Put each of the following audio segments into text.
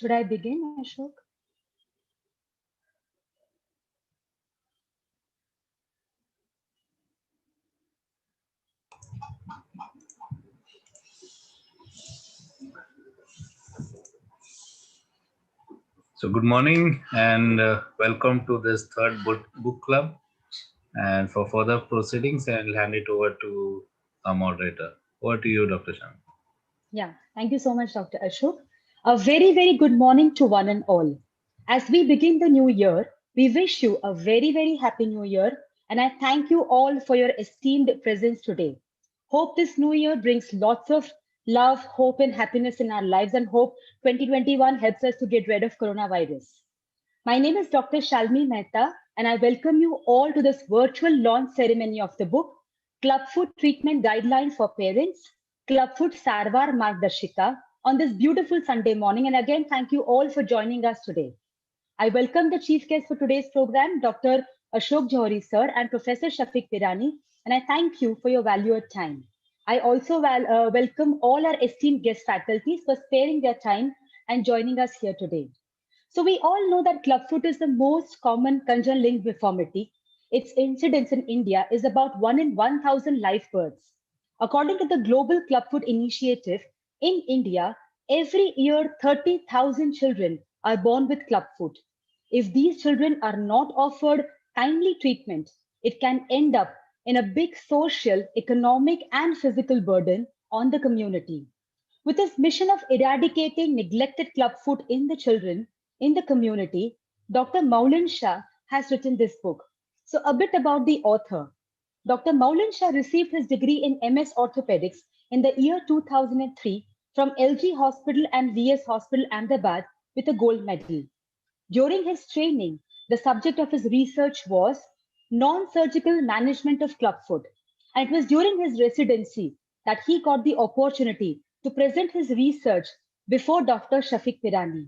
Should I begin, Ashok? So good morning and welcome to this third book club. And for further proceedings, I'll hand it over to our moderator. Over to you, Dr. Shan. Yeah, thank you so much, Dr. Ashok. A very, very good morning to one and all. As we begin the new year, we wish you a very, very happy new year. And I thank you all for your esteemed presence today. Hope this new year brings lots of love, hope, and happiness in our lives. And hope 2021 helps us to get rid of coronavirus. My name is Dr. Shalmi Mehta, and I welcome you all to this virtual launch ceremony of the book, Clubfoot Treatment Guidelines for Parents, Clubfoot Sarvar Margdarshika, on this beautiful Sunday morning. And again, thank you all for joining us today. I welcome the chief guest for today's program, Dr. Ashok Johari, sir, and Professor Shafiq Pirani, and I thank you for your valued time. I also welcome all our esteemed guest faculties for sparing their time and joining us here today. So we all know that clubfoot is the most common conjugal deformity. Its incidence in India is about 1 in 1,000 live births. According to the Global Clubfoot Initiative, in India, every year 30,000 children are born with clubfoot. If these children are not offered timely treatment, it can end up in a big social, economic, and physical burden on the community. With his mission of eradicating neglected clubfoot in the children in the community, Dr. Maulin Shah has written this book. So, a bit about the author. Dr. Maulin Shah received his degree in MS Orthopedics in the year 2003 from LG Hospital and VS Hospital, Ahmedabad, with a gold medal. During his training, the subject of his research was non-surgical management of clubfoot. And it was during his residency that he got the opportunity to present his research before Dr. Shafiq Pirani.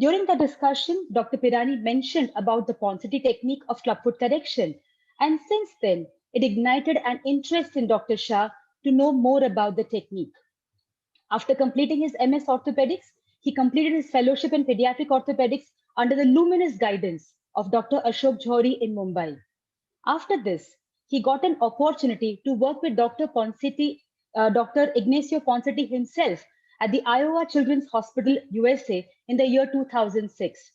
During the discussion, Dr. Pirani mentioned about the Ponseti technique of clubfoot correction, and since then, it ignited an interest in Dr. Shah to know more about the technique. After completing his MS Orthopedics, he completed his fellowship in pediatric orthopedics under the luminous guidance of Dr. Ashok Johri in Mumbai. After this, he got an opportunity to work with Dr. Ponseti, Dr. Ignacio Ponseti himself at the Iowa Children's Hospital, USA in the year 2006.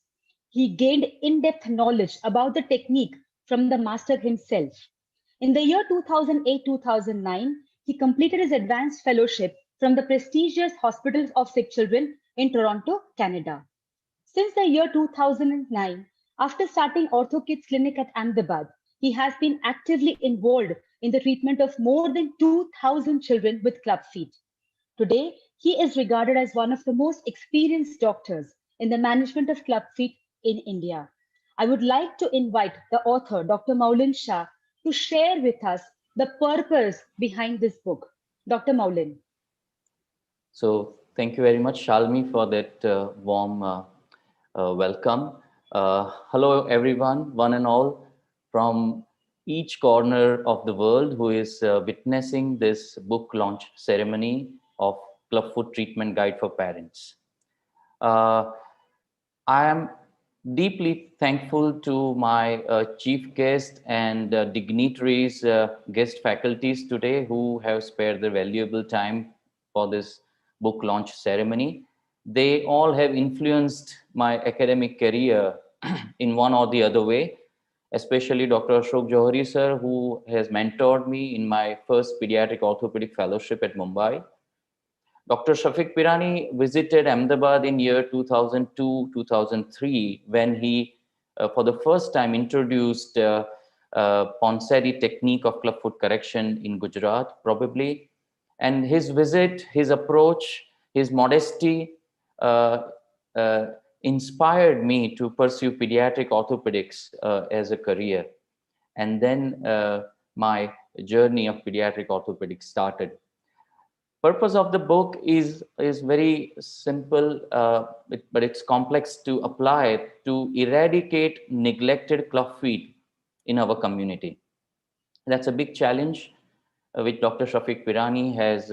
He gained in-depth knowledge about the technique from the master himself. In the year 2008-2009, he completed his advanced fellowship from the prestigious Hospitals of Sick Children in Toronto, Canada. Since the year 2009, after starting OrthoKids Clinic at Ahmedabad, he has been actively involved in the treatment of more than 2,000 children with club feet. Today, he is regarded as one of the most experienced doctors in the management of club feet in India. I would like to invite the author, Dr. Maulin Shah, to share with us the purpose behind this book. Dr. Maulin. So thank you very much, Shalmi, for that warm welcome. Hello, everyone, one and all, from each corner of the world who is witnessing this book launch ceremony of Clubfoot Treatment Guide for Parents. I am deeply thankful to my chief guest and dignitaries, guest faculties today who have spared their valuable time for this book launch ceremony. They all have influenced my academic career in one or the other way, especially Dr. Ashok Johari sir, who has mentored me in my first pediatric orthopedic fellowship at Mumbai. Dr. Shafiq Pirani visited Ahmedabad in year 2002-2003 when he, for the first time, introduced Ponseti technique of clubfoot correction in Gujarat, probably. And his visit, his approach, his modesty inspired me to pursue pediatric orthopedics as a career. And then my journey of pediatric orthopedics started. Purpose of the book is very simple, but it's complex to apply to eradicate neglected club feet in our community. That's a big challenge which Dr. Shafiq Pirani has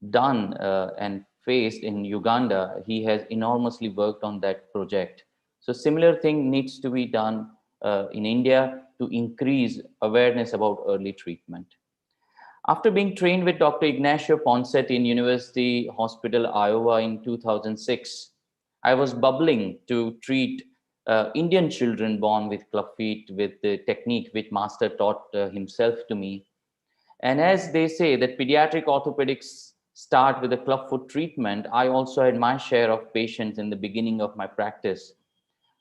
done and faced in Uganda, he has enormously worked on that project. So similar thing needs to be done in India to increase awareness about early treatment. After being trained with Dr. Ignacio Ponset in University Hospital, Iowa in 2006, I was bubbling to treat Indian children born with club feet with the technique which Master taught himself to me. And as they say that pediatric orthopedics start with a clubfoot treatment, I also had my share of patients in the beginning of my practice.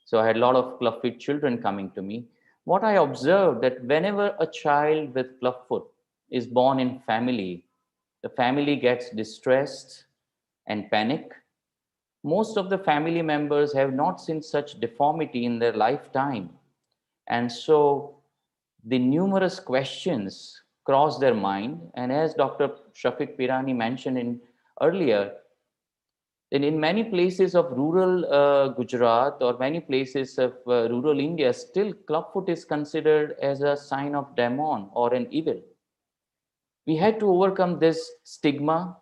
So I had a lot of clubfoot children coming to me. What I observed that whenever a child with clubfoot is born in family, the family gets distressed and panic. Most of the family members have not seen such deformity in their lifetime. And so the numerous questions cross their mind. And as Dr. Shafiq Pirani mentioned in earlier, in many places of rural Gujarat or many places of rural India, still clubfoot is considered as a sign of demon or an evil. We had to overcome this stigma,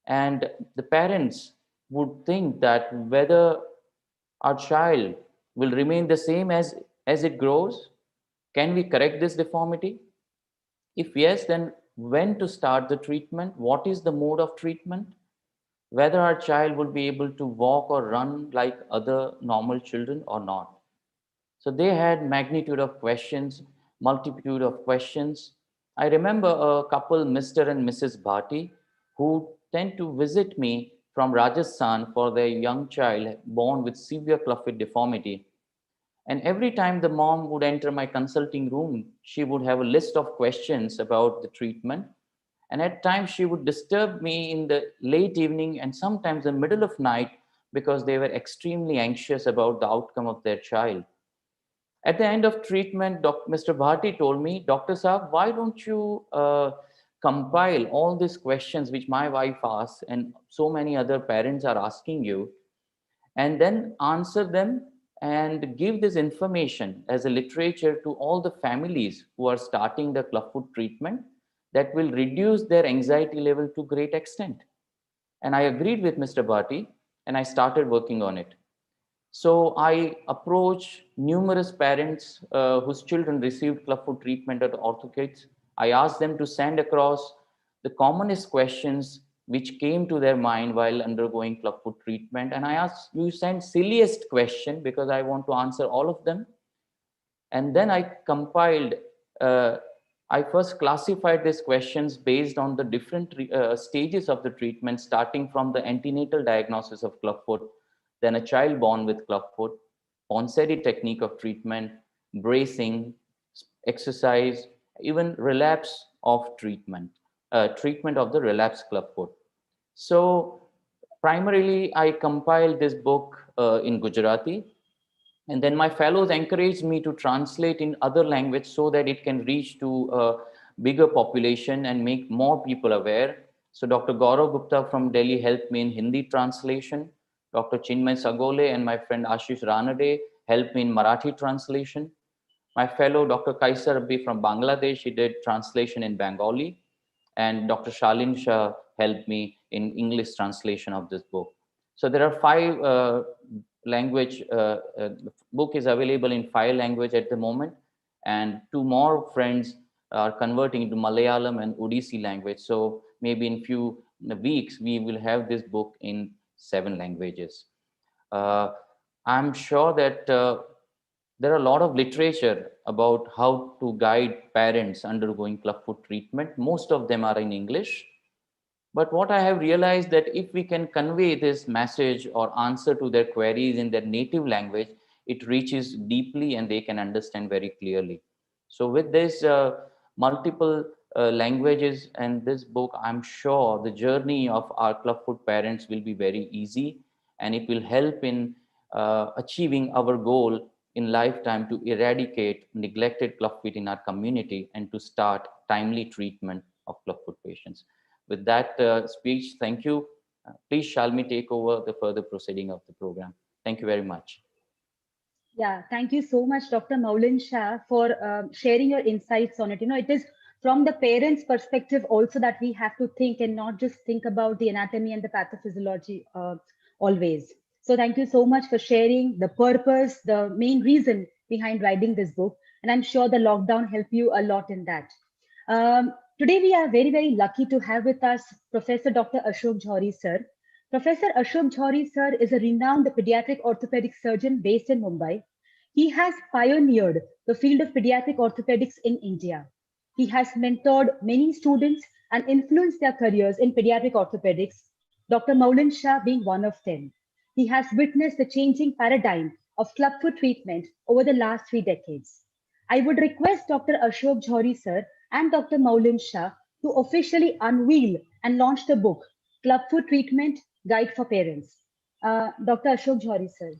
and the parents would think that whether our child will remain the same as it grows, can we correct this deformity? If yes, then when to start the treatment? What is the mode of treatment? Whether our child would be able to walk or run like other normal children or not. So they had magnitude of questions, multitude of questions. I remember a couple, Mr. and Mrs. Bhati, who tend to visit me from Rajasthan for their young child born with severe clubfoot deformity. And every time the mom would enter my consulting room, she would have a list of questions about the treatment. And at times she would disturb me in the late evening and sometimes the middle of night because they were extremely anxious about the outcome of their child. At the end of treatment, Mr. Bhati told me, Dr. Saab, why don't you compile all these questions which my wife asks and so many other parents are asking you, and then answer them and give this information as a literature to all the families who are starting the clubfoot treatment that will reduce their anxiety level to great extent. And I agreed with Mr. Bhati and I started working on it. So I approached numerous parents whose children received clubfoot treatment at OrthoKids. I asked them to send across the commonest questions which came to their mind while undergoing clubfoot treatment. And I asked, you send silliest question because I want to answer all of them. And then I compiled, I first classified these questions based on the different stages of the treatment, starting from the antenatal diagnosis of clubfoot, then a child born with clubfoot, Ponseti technique of treatment, bracing, exercise, even relapse of treatment, treatment of the relapsed clubfoot. So primarily, I compiled this book in Gujarati, and then my fellows encouraged me to translate in other language so that it can reach to a bigger population and make more people aware. So Dr. Gaurav Gupta from Delhi helped me in Hindi translation. Dr. Chinmay Sagole and my friend Ashish Ranade helped me in Marathi translation. My fellow Dr. Kaisar Rabbi from Bangladesh, he did translation in Bengali. And Dr. Shalin Shah helped me in English translation of this book. So there are 5 language, book is available in 5 language at the moment. And 2 more friends are converting into Malayalam and Odissi language. So maybe in few weeks, we will have this book in 7 languages. I'm sure that there are a lot of literature about how to guide parents undergoing clubfoot treatment. Most of them are in English. But what I have realized that if we can convey this message or answer to their queries in their native language, it reaches deeply and they can understand very clearly. So with this multiple languages and this book, I'm sure the journey of our clubfoot parents will be very easy, and it will help in achieving our goal in lifetime to eradicate neglected clubfoot in our community and to start timely treatment of clubfoot patients. With that speech, thank you. Please, Shalmi, take over the further proceeding of the program. Thank you very much. Yeah, thank you so much, Dr. Maulin Shah, for sharing your insights on it. You know, it is from the parents' perspective also that we have to think and not just think about the anatomy and the pathophysiology always. So thank you so much for sharing the purpose, the main reason behind writing this book. And I'm sure the lockdown helped you a lot in that. Today, we are very, very lucky to have with us Professor Dr. Ashok Jhauri, sir. Professor Ashok Jhauri, sir, is a renowned pediatric orthopedic surgeon based in Mumbai. He has pioneered the field of pediatric orthopedics in India. He has mentored many students and influenced their careers in pediatric orthopedics, Dr. Maulin Shah being one of them. He has witnessed the changing paradigm of clubfoot treatment over the last 3 decades. I would request Dr. Ashok Jhauri, sir, and Dr. Maulin Shah to officially unveil and launch the book, Clubfoot Treatment Guide for Parents. Dr. Ashok Jhauri, sir.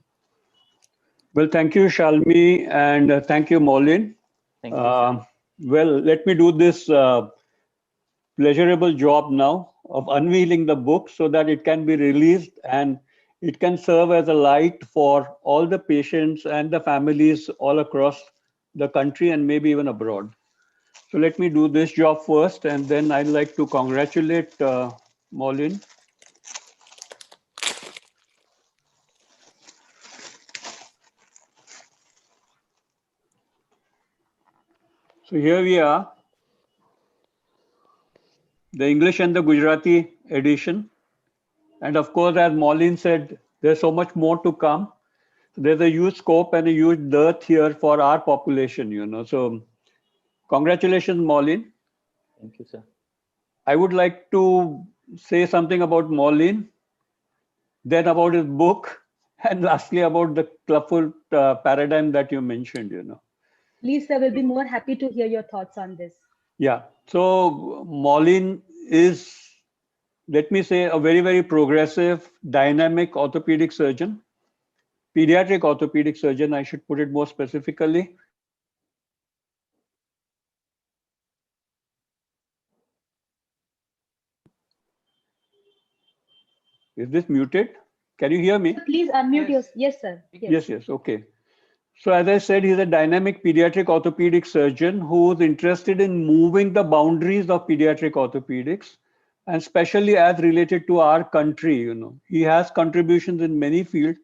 Well, thank you, Shalmi, and thank you, Maulin. Thank you, sir. Well, let me do this pleasurable job now of unveiling the book so that it can be released and it can serve as a light for all the patients and the families all across the country and maybe even abroad. So let me do this job first, and then I'd like to congratulate Maulin. So here we are, the English and the Gujarati edition. And of course, as Maulin said, there's so much more to come. There's a huge scope and a huge dearth here for our population, you know. So congratulations, Maulin. Thank you, sir. I would like to say something about Maulin, then about his book, and lastly about the clubfoot paradigm that you mentioned, you know. Please, sir, we'll be more happy to hear your thoughts on this. Yeah, so Maulin is, let me say, a very, very progressive, dynamic orthopedic surgeon, pediatric orthopedic surgeon, I should put it more specifically. Is this muted? Can you hear me? Please unmute yours. Yes, sir. Yes, okay. So as I said, he's a dynamic pediatric orthopedic surgeon who's interested in moving the boundaries of pediatric orthopedics, and especially as related to our country, you know. He has contributions in many fields,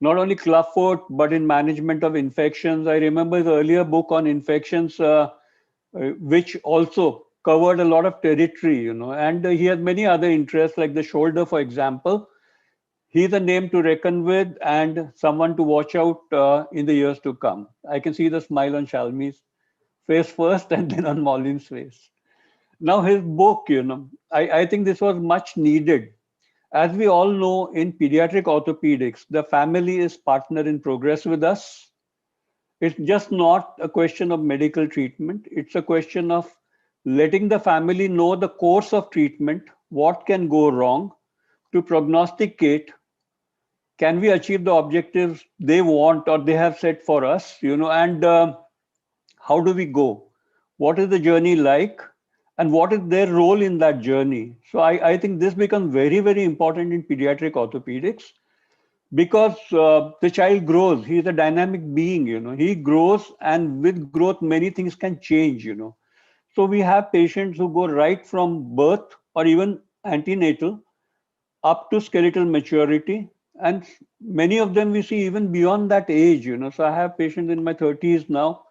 not only clubfoot, but in management of infections. I remember his earlier book on infections, which also covered a lot of territory, you know, and he has many other interests like the shoulder, for example. He's a name to reckon with and someone to watch out in the years to come. I can see the smile on Shalmi's face first and then on Maulin's face. Now his book, you know, I think this was much needed. As we all know, in pediatric orthopedics, the family is partner in progress with us. It's just not a question of medical treatment. It's a question of letting the family know the course of treatment, what can go wrong, to prognosticate, can we achieve the objectives they want or they have set for us, you know, and how do we go? What is the journey like? And what is their role in that journey? So I think this becomes very, very important in pediatric orthopedics because the child grows. He's a dynamic being, you know, he grows, and with growth, many things can change, you know. So we have patients who go right from birth or even antenatal up to skeletal maturity. And many of them we see even beyond that age, you know. So I have patients in my 30s now,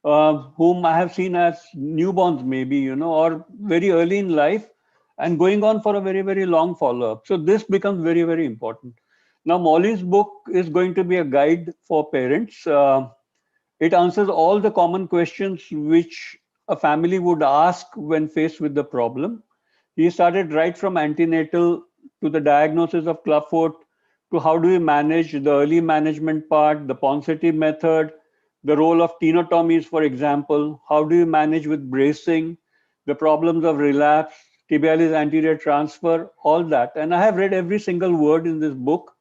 whom I have seen as newborns maybe, you know, or very early in life and going on for a very, very long follow-up. So this becomes very, very important. Now, Maulin's book is going to be a guide for parents. It answers all the common questions which a family would ask when faced with the problem. He started right from antenatal to the diagnosis of clubfoot, to how do we manage the early management part, the Ponseti method, the role of tenotomies, for example, how do you manage with bracing, the problems of relapse, tibialis anterior transfer, all that. And I have read every single word in this book,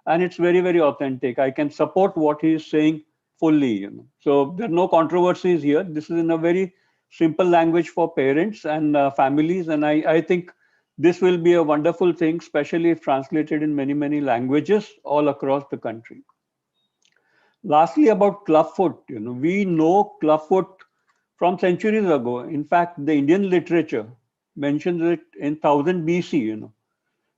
and it's very, very authentic. I can support what he is saying fully, you know. So there are no controversies here. This is in a very simple language for parents and families. And I think this will be a wonderful thing, especially if translated in many, many languages all across the country. Lastly, about clubfoot, you know, we know clubfoot from centuries ago. In fact, the Indian literature mentions it in 1000 BC.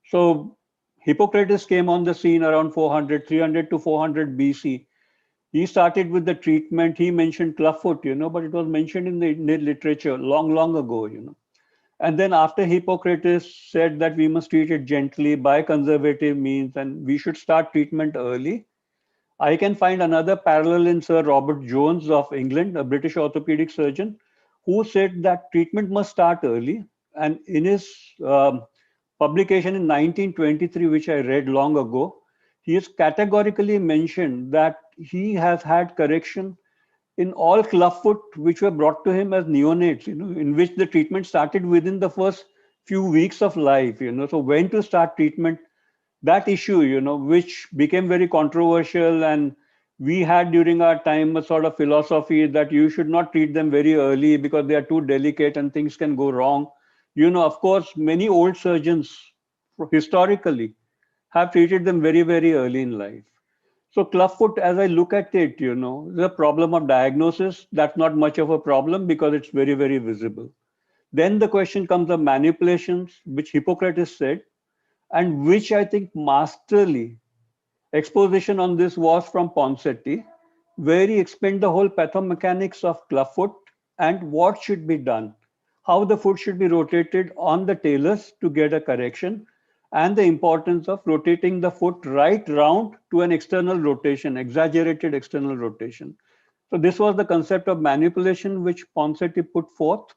So Hippocrates came on the scene around 400, 300 to 400 BC. He started with the treatment. He mentioned clubfoot, but it was mentioned in the Indian literature long, long ago. And then after Hippocrates said that we must treat it gently by conservative means and we should start treatment early, I can find another parallel in Sir Robert Jones of England, a British orthopedic surgeon, who said that treatment must start early. And in his publication in 1923, which I read long ago, he has categorically mentioned that he has had correction in all clubfoot which were brought to him as neonates, in which the treatment started within the first few weeks of life. So when to start treatment, that issue, which became very controversial, and we had during our time a sort of philosophy that you should not treat them very early because they are too delicate and things can go wrong. Of course, many old surgeons historically have treated them very, very early in life. So clubfoot, as I look at it, the problem of diagnosis, that's not much of a problem because it's very, very visible. Then the question comes of manipulations, which Hippocrates said, and which I think masterly exposition on this was from Ponseti, where he explained the whole pathomechanics of clubfoot and what should be done, how the foot should be rotated on the talus to get a correction, and the importance of rotating the foot right round to an external rotation, exaggerated external rotation. So this was the concept of manipulation which Ponseti put forth.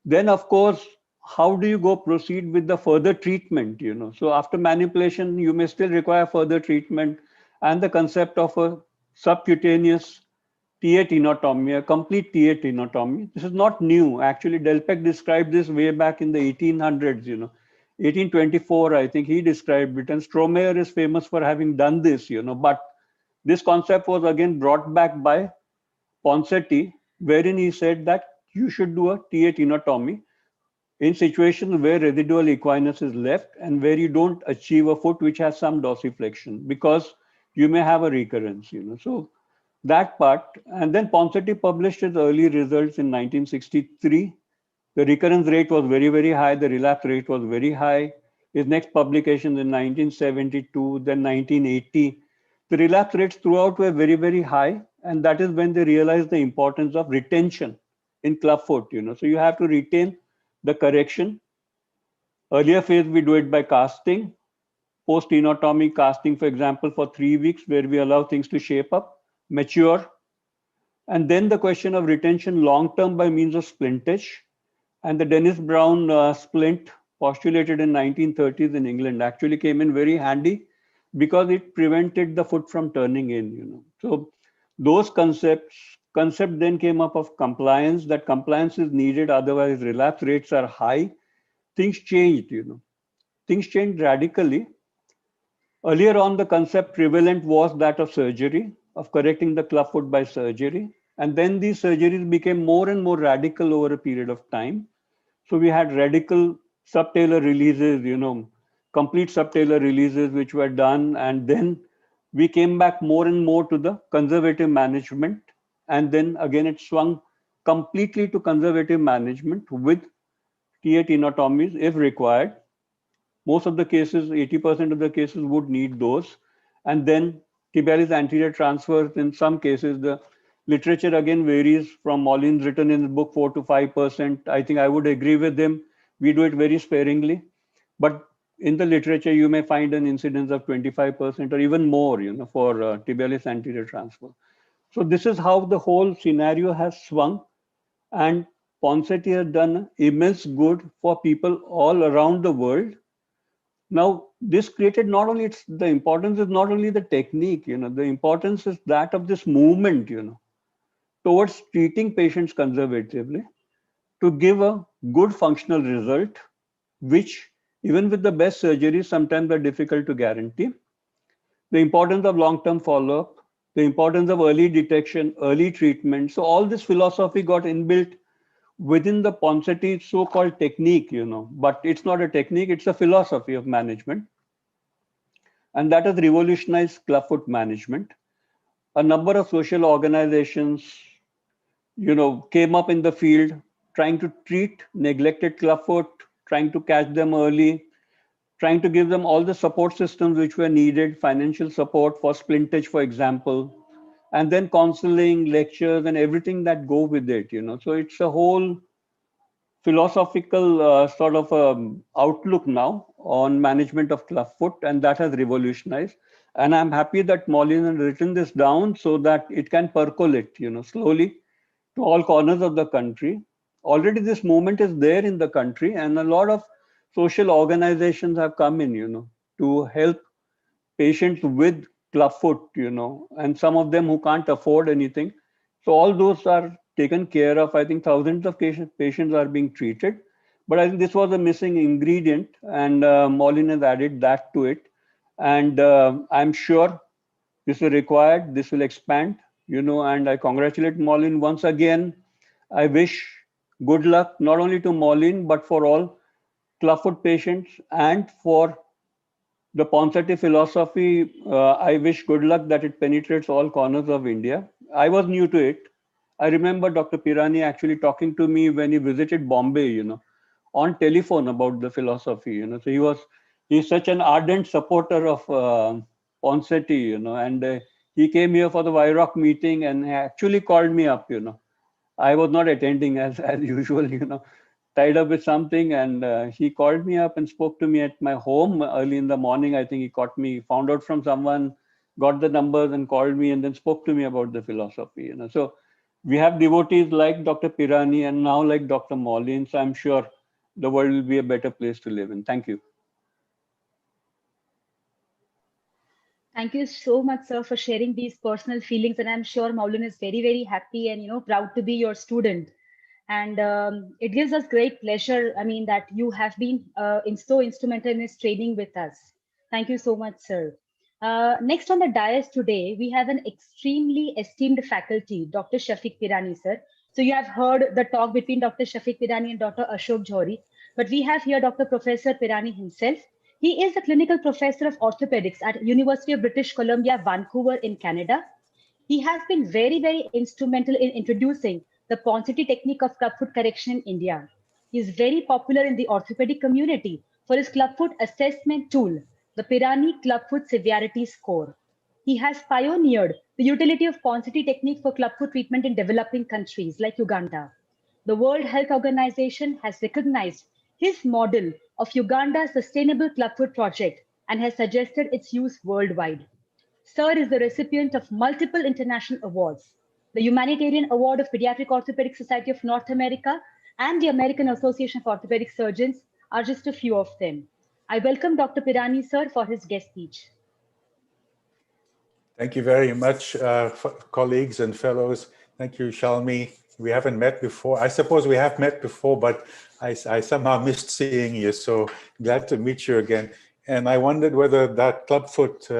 Then, of course, how do you go proceed with the further treatment? So after manipulation, you may still require further treatment, and the concept of a subcutaneous TA tenotomy, a complete TA tenotomy. This is not new. Actually, Delpech described this way back in the 1800s. 1824, I think he described it, and Stromeyer is famous for having done this. But this concept was again brought back by Ponseti, wherein he said that you should do a TA tenotomy in situations where residual equinus is left and where you don't achieve a foot which has some dorsiflexion, because you may have a recurrence. So that part. And then Ponseti published his early results in 1963. The recurrence rate was very, very high. The relapse rate was very high. His next publications in 1972, then 1980. The relapse rates throughout were very, very high. And that is when they realized the importance of retention in clubfoot. So you have to retain the correction. Earlier phase, we do it by casting. Post-tenotomy casting, for example, for 3 weeks, where we allow things to shape up, mature. And then the question of retention long-term by means of splintage. And the Dennis Brown splint postulated in 1930s in England actually came in very handy because it prevented the foot from turning in. So those concept then came up of compliance, that compliance is needed, otherwise relapse rates are high. Things changed, Things changed radically. Earlier on, the concept prevalent was that of surgery, of correcting the clubfoot by surgery. And then these surgeries became more and more radical over a period of time. So we had radical subtalar releases, complete subtalar releases which were done. And then we came back more and more to the conservative management. And then again, it swung completely to conservative management with TA tenotomies if required. Most of the cases, 80% of the cases would need those. And then tibialis anterior transfers, in some cases, the literature again varies from Molins written in his book 4 to 5%. I think I would agree with him. We do it very sparingly. But in the literature, you may find an incidence of 25% or even more, for tibialis anterior transfer. So this is how the whole scenario has swung. And Ponseti has done immense good for people all around the world. Now, this created not only the importance is not only the technique, the importance is that of this movement, towards treating patients conservatively to give a good functional result, which even with the best surgeries, sometimes are difficult to guarantee. The importance of long-term follow-up, the importance of early detection, early treatment. So all this philosophy got inbuilt within the Ponseti so-called technique, but it's not a technique, it's a philosophy of management. And that has revolutionized clubfoot management. A number of social organizations came up in the field, trying to treat neglected clubfoot, trying to catch them early, trying to give them all the support systems which were needed, financial support for splintage, for example, and then counseling, lectures, and everything that go with it. So it's a whole philosophical sort of outlook now on management of clubfoot, and that has revolutionized. And I'm happy that Maulin has written this down so that it can percolate, slowly to all corners of the country. Already this movement is there in the country, and a lot of social organizations have come in, to help patients with clubfoot, and some of them who can't afford anything. So all those are taken care of. I think thousands of patients are being treated. But I think this was a missing ingredient, and Maulin has added that to it. And I'm sure this is required, this will expand, and I congratulate Maulin once again. I wish good luck, not only to Maulin, but for all clubfoot patients and for the Ponseti philosophy. I wish good luck that it penetrates all corners of India. I was new to it. I remember Dr. Pirani actually talking to me when he visited Bombay, on telephone about the philosophy, So he's such an ardent supporter of Ponseti, and he came here for the Vyrock meeting and he actually called me up, I was not attending as usual, tied up with something, and he called me up and spoke to me at my home early in the morning. I think he caught me, found out from someone, got the numbers and called me, and then spoke to me about the philosophy. So we have devotees like Dr. Pirani and now like Dr. Maulin. So I'm sure the world will be a better place to live in. Thank you. Thank you so much, sir, for sharing these personal feelings. And I'm sure Maulin is very, very happy and proud to be your student. And it gives us great pleasure. I mean, that you have been so instrumental in his training with us. Thank you so much, sir. Next on the dais today, we have an extremely esteemed faculty, Dr. Shafiq Pirani, sir. So you have heard the talk between Dr. Shafiq Pirani and Dr. Ashok Johri, but we have here Dr. Professor Pirani himself. He is a clinical professor of orthopedics at University of British Columbia, Vancouver in Canada. He has been very, very instrumental in introducing the Ponseti technique of clubfoot correction in India. He is very popular in the orthopedic community for his clubfoot assessment tool, the Pirani Clubfoot Severity Score. He has pioneered the utility of Ponseti technique for clubfoot treatment in developing countries like Uganda. The World Health Organization has recognized his model of Uganda's Sustainable Clubfoot Project and has suggested its use worldwide. Sir is the recipient of multiple international awards. The Humanitarian Award of Pediatric Orthopedic Society of North America and the American Association of Orthopedic Surgeons are just a few of them. I welcome Dr. Pirani, sir, for his guest speech. Thank you very much, colleagues and fellows. Thank you, Shalmi. We haven't met before. I suppose we have met before, but I somehow missed seeing you. So glad to meet you again. And I wondered whether that clubfoot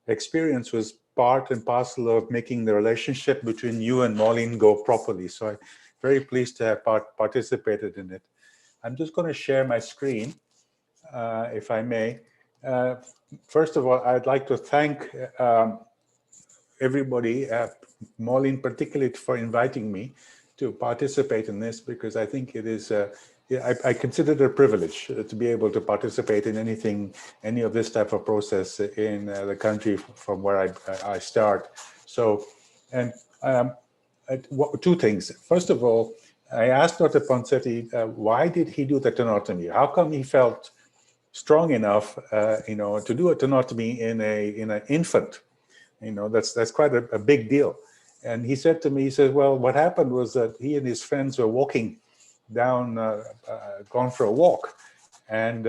experience was part and parcel of making the relationship between you and Maulin go properly. So I'm very pleased to have participated in it. I'm just going to share my screen, if I may. First of all, I'd like to thank everybody, Maulin particularly, for inviting me to participate in this, because I think it is, I consider it a privilege to be able to participate in any of this type of process in the country from where I start. So, and two things. First of all, I asked Dr. Ponseti, why did he do the tenotomy? How come he felt strong enough, to do a tenotomy in an infant? That's quite a big deal. And he said to me, he said, well, what happened was that he and his friends were walking down, gone for a walk, and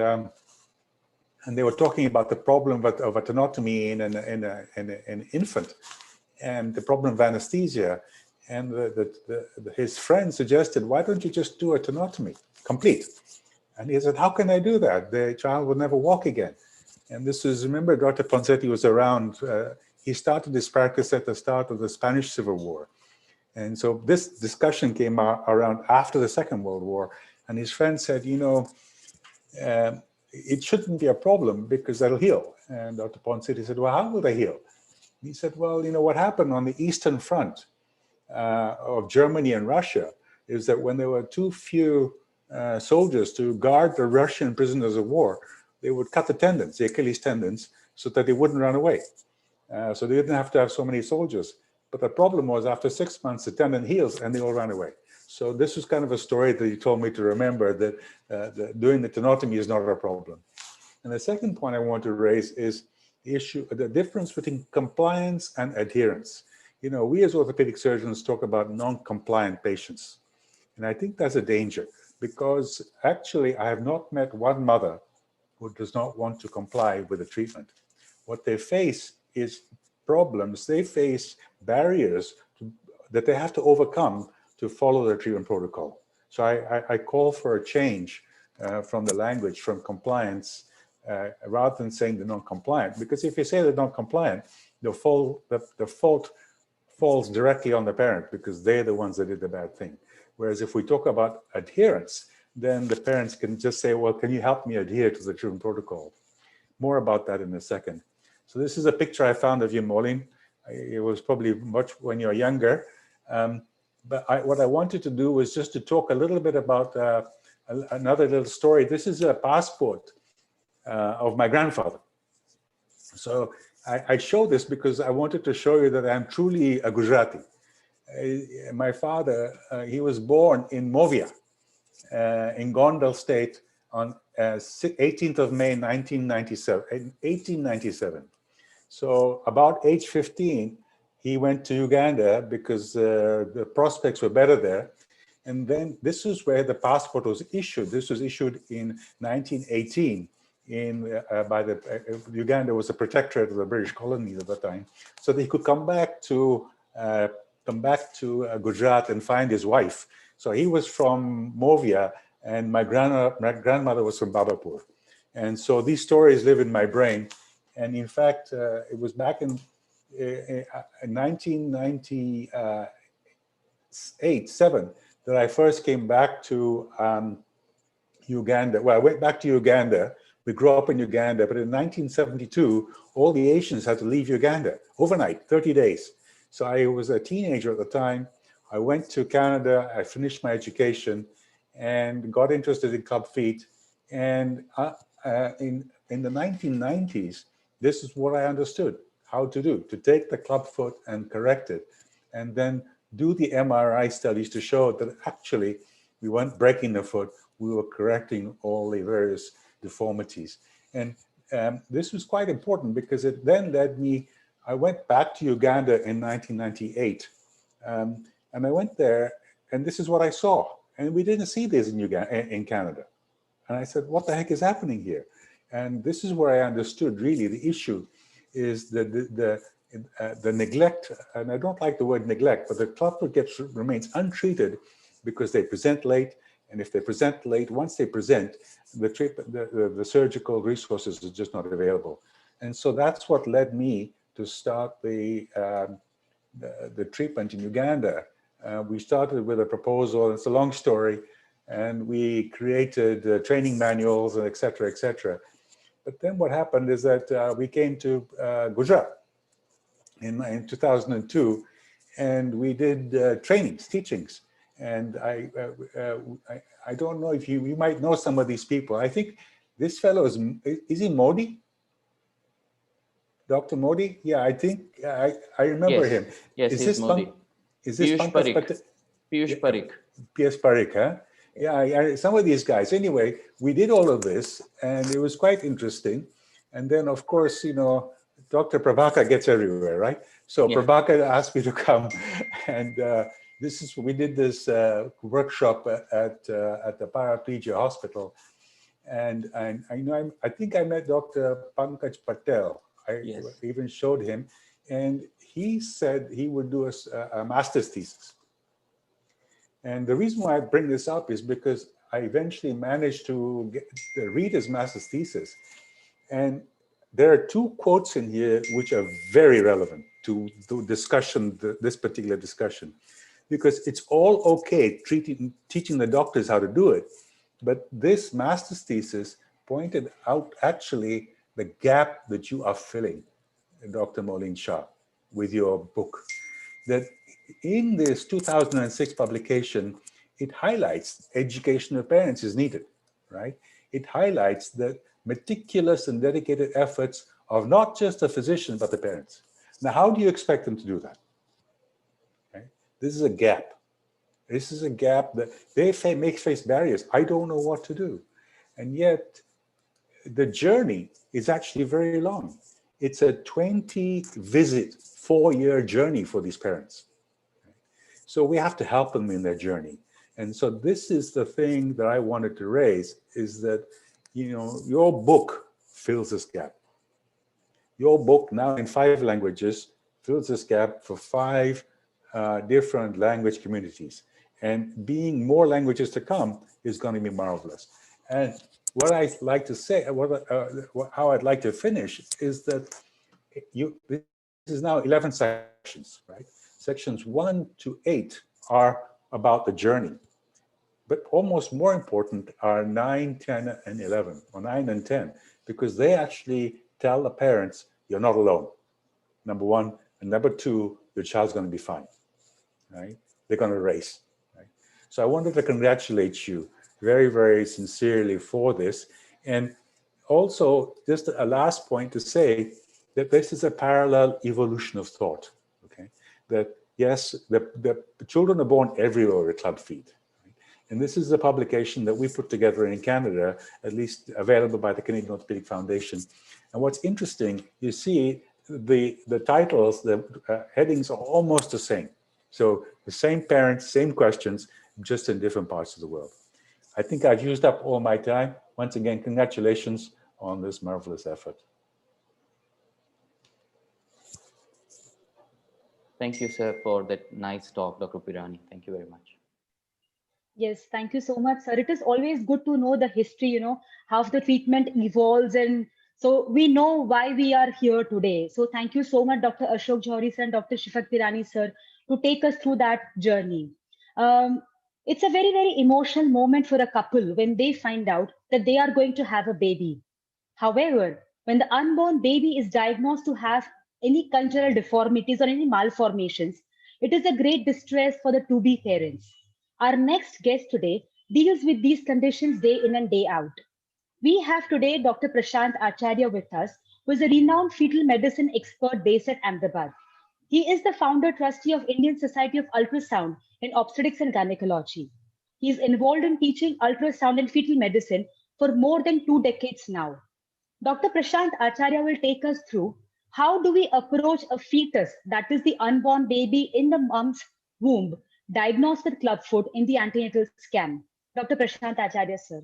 they were talking about the problem of a tenotomy in an infant, and the problem of anesthesia. And his friend suggested, why don't you just do a tenotomy complete? And he said, how can I do that? The child will never walk again. And this is, remember, Dr. Ponseti was around. He started this practice at the start of the Spanish Civil War. And so this discussion came around after the Second World War. And his friend said, it shouldn't be a problem because that'll heal. And Dr. Ponseti said, well, how will they heal? He said, well, what happened on the Eastern Front of Germany and Russia is that when there were too few soldiers to guard the Russian prisoners of war, they would cut the tendons, the Achilles tendons, so that they wouldn't run away. So they didn't have to have so many soldiers. But the problem was after 6 months, the tendon heals and they all ran away. So this was kind of a story that you told me to remember, that doing the tenotomy is not a problem. And the second point I want to raise is the difference between compliance and adherence. You know, we as orthopedic surgeons talk about non-compliant patients. And I think that's a danger, because actually I have not met one mother who does not want to comply with the treatment. What they face is problems, they face barriers that they have to overcome to follow the treatment protocol. So I call for a change from the language, from compliance, rather than saying they're non-compliant, because if you say they're non-compliant, the fault falls directly on the parent, because they're the ones that did the bad thing. Whereas if we talk about adherence, then the parents can just say, well, can you help me adhere to the treatment protocol? More about that in a second. So this is a picture I found of you, Maureen. It was probably much when you're younger. But what I wanted to do was just to talk a little bit about another little story. This is a passport of my grandfather. So I show this because I wanted to show you that I'm truly a Gujarati. My father, he was born in Movia, in Gondal state on 18th of May, 1897. So about age 15, he went to Uganda because the prospects were better there. And then this is where the passport was issued. This was issued in 1918 by Uganda was a protectorate of the British colonies at the time. So that he could come back to Gujarat and find his wife. So he was from Movia, and my grandmother was from Babapur. And so these stories live in my brain. And in fact, it was back in 1998-7 that I first came back to Uganda. Well, I went back to Uganda. We grew up in Uganda, but in 1972, all the Asians had to leave Uganda overnight, 30 days. So I was a teenager at the time. I went to Canada, I finished my education and got interested in club feet. And in the 1990s, this is what I understood how to do, to take the club foot and correct it, and then do the MRI studies to show that actually we weren't breaking the foot, we were correcting all the various deformities. And this was quite important because it then led me, I went back to Uganda in 1998, and I went there, and this is what I saw. And we didn't see this in Canada. And I said, what the heck is happening here? And this is where I understood really the issue is the neglect, and I don't like the word neglect, but the club foot remains untreated because they present late. And if they present late, once they present, the surgical resources are just not available. And so that's what led me to start the treatment in Uganda. We started with a proposal, it's a long story, and we created training manuals, and et cetera, et cetera. But then what happened is that we came to Gujarat in 2002, and we did teachings. And I don't know if you might know some of these people. I think this fellow is he Modi? Dr. Modi? Yeah, I think I remember him. Yes, he's Modi. Is this Piyush Parikh? Piyush Parikh. Piyush Parikh, huh? Yeah, some of these guys. Anyway, we did all of this, and it was quite interesting. And then, of course, you know, Dr. Prabhakar gets everywhere, right? So yeah. Prabhakar asked me to come, and we did this workshop at the Paraplegia Hospital, and I think I met Dr. Pankaj Patel. I even showed him, and he said he would do a master's thesis. And the reason why I bring this up is because I eventually managed to read his master's thesis. And there are two quotes in here which are very relevant to the discussion, this particular discussion, because it's all okay teaching the doctors how to do it. But this master's thesis pointed out actually the gap that you are filling, Dr. Maulin Shah, with your book. That in this 2006 publication, it highlights education of parents is needed, right? It highlights the meticulous and dedicated efforts of not just the physician, but the parents. Now, how do you expect them to do that? Okay? This is a gap. This is a gap that they face barriers. I don't know what to do. And yet, the journey is actually very long. It's a 20-visit, 4-year journey for these parents. So we have to help them in their journey. And so this is the thing that I wanted to raise, is that, you know, your book fills this gap. Your book, now in 5 languages, fills this gap for 5 different language communities. And being more languages to come is going to be marvelous. And what I'd like to say, how I'd like to finish is that this is now 11 sections, right? Sections 1 to 8 are about the journey. But almost more important are 9, 10, and 11, or 9 and 10, because they actually tell the parents, you're not alone, number 1. And number 2, your child's going to be fine, right? They're going to race, right? So I wanted to congratulate you very, very sincerely for this. And also, just a last point to say that this is a parallel evolution of thought, okay? That yes, the children are born everywhere with club feet. Right? And this is a publication that we put together in Canada, at least available by the Canadian Orthopedic Foundation. And what's interesting, you see the titles, the headings are almost the same. So the same parents, same questions, just in different parts of the world. I think I've used up all my time. Once again, congratulations on this marvelous effort. Thank you, sir, for that nice talk, Dr. Pirani. Thank you very much. Yes, thank you so much, sir. It is always good to know the history, you know, how the treatment evolves. And so we know why we are here today. So thank you so much, Dr. Ashok Johri sir and Dr. Shifat Pirani sir, to take us through that journey. It's a very, very emotional moment for a couple when they find out that they are going to have a baby. However, when the unborn baby is diagnosed to have any cultural deformities or any malformations, it is a great distress for the to-be parents. Our next guest today deals with these conditions day in and day out. We have today Dr. Prashant Acharya with us, who is a renowned fetal medicine expert based at Ahmedabad. He is the founder trustee of Indian Society of Ultrasound in Obstetrics and Gynecology. He is involved in teaching ultrasound and fetal medicine for more than 2 decades now. Dr. Prashant Acharya will take us through how do we approach a fetus, that is the unborn baby in the mom's womb, diagnosed with clubfoot in the antenatal scan. Dr. Prashant Acharya, sir.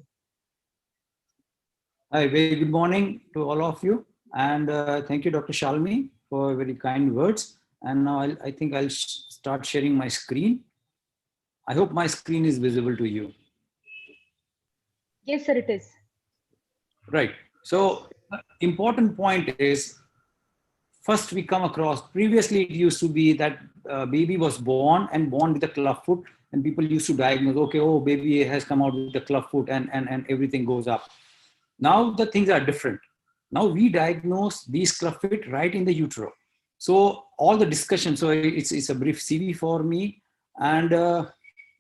Hi, very good morning to all of you. And thank you, Dr. Shalmi, for very kind words. And now I think I'll start sharing my screen. I hope my screen is visible to you. Yes, sir, it is. Right. So important point is, first we come across, previously it used to be that baby was born with a clubfoot, and people used to diagnose, okay, oh, baby has come out with a clubfoot and everything goes up. Now the things are different. Now we diagnose these clubfoot right in the utero. So all the discussion, so it's a brief CV for me. And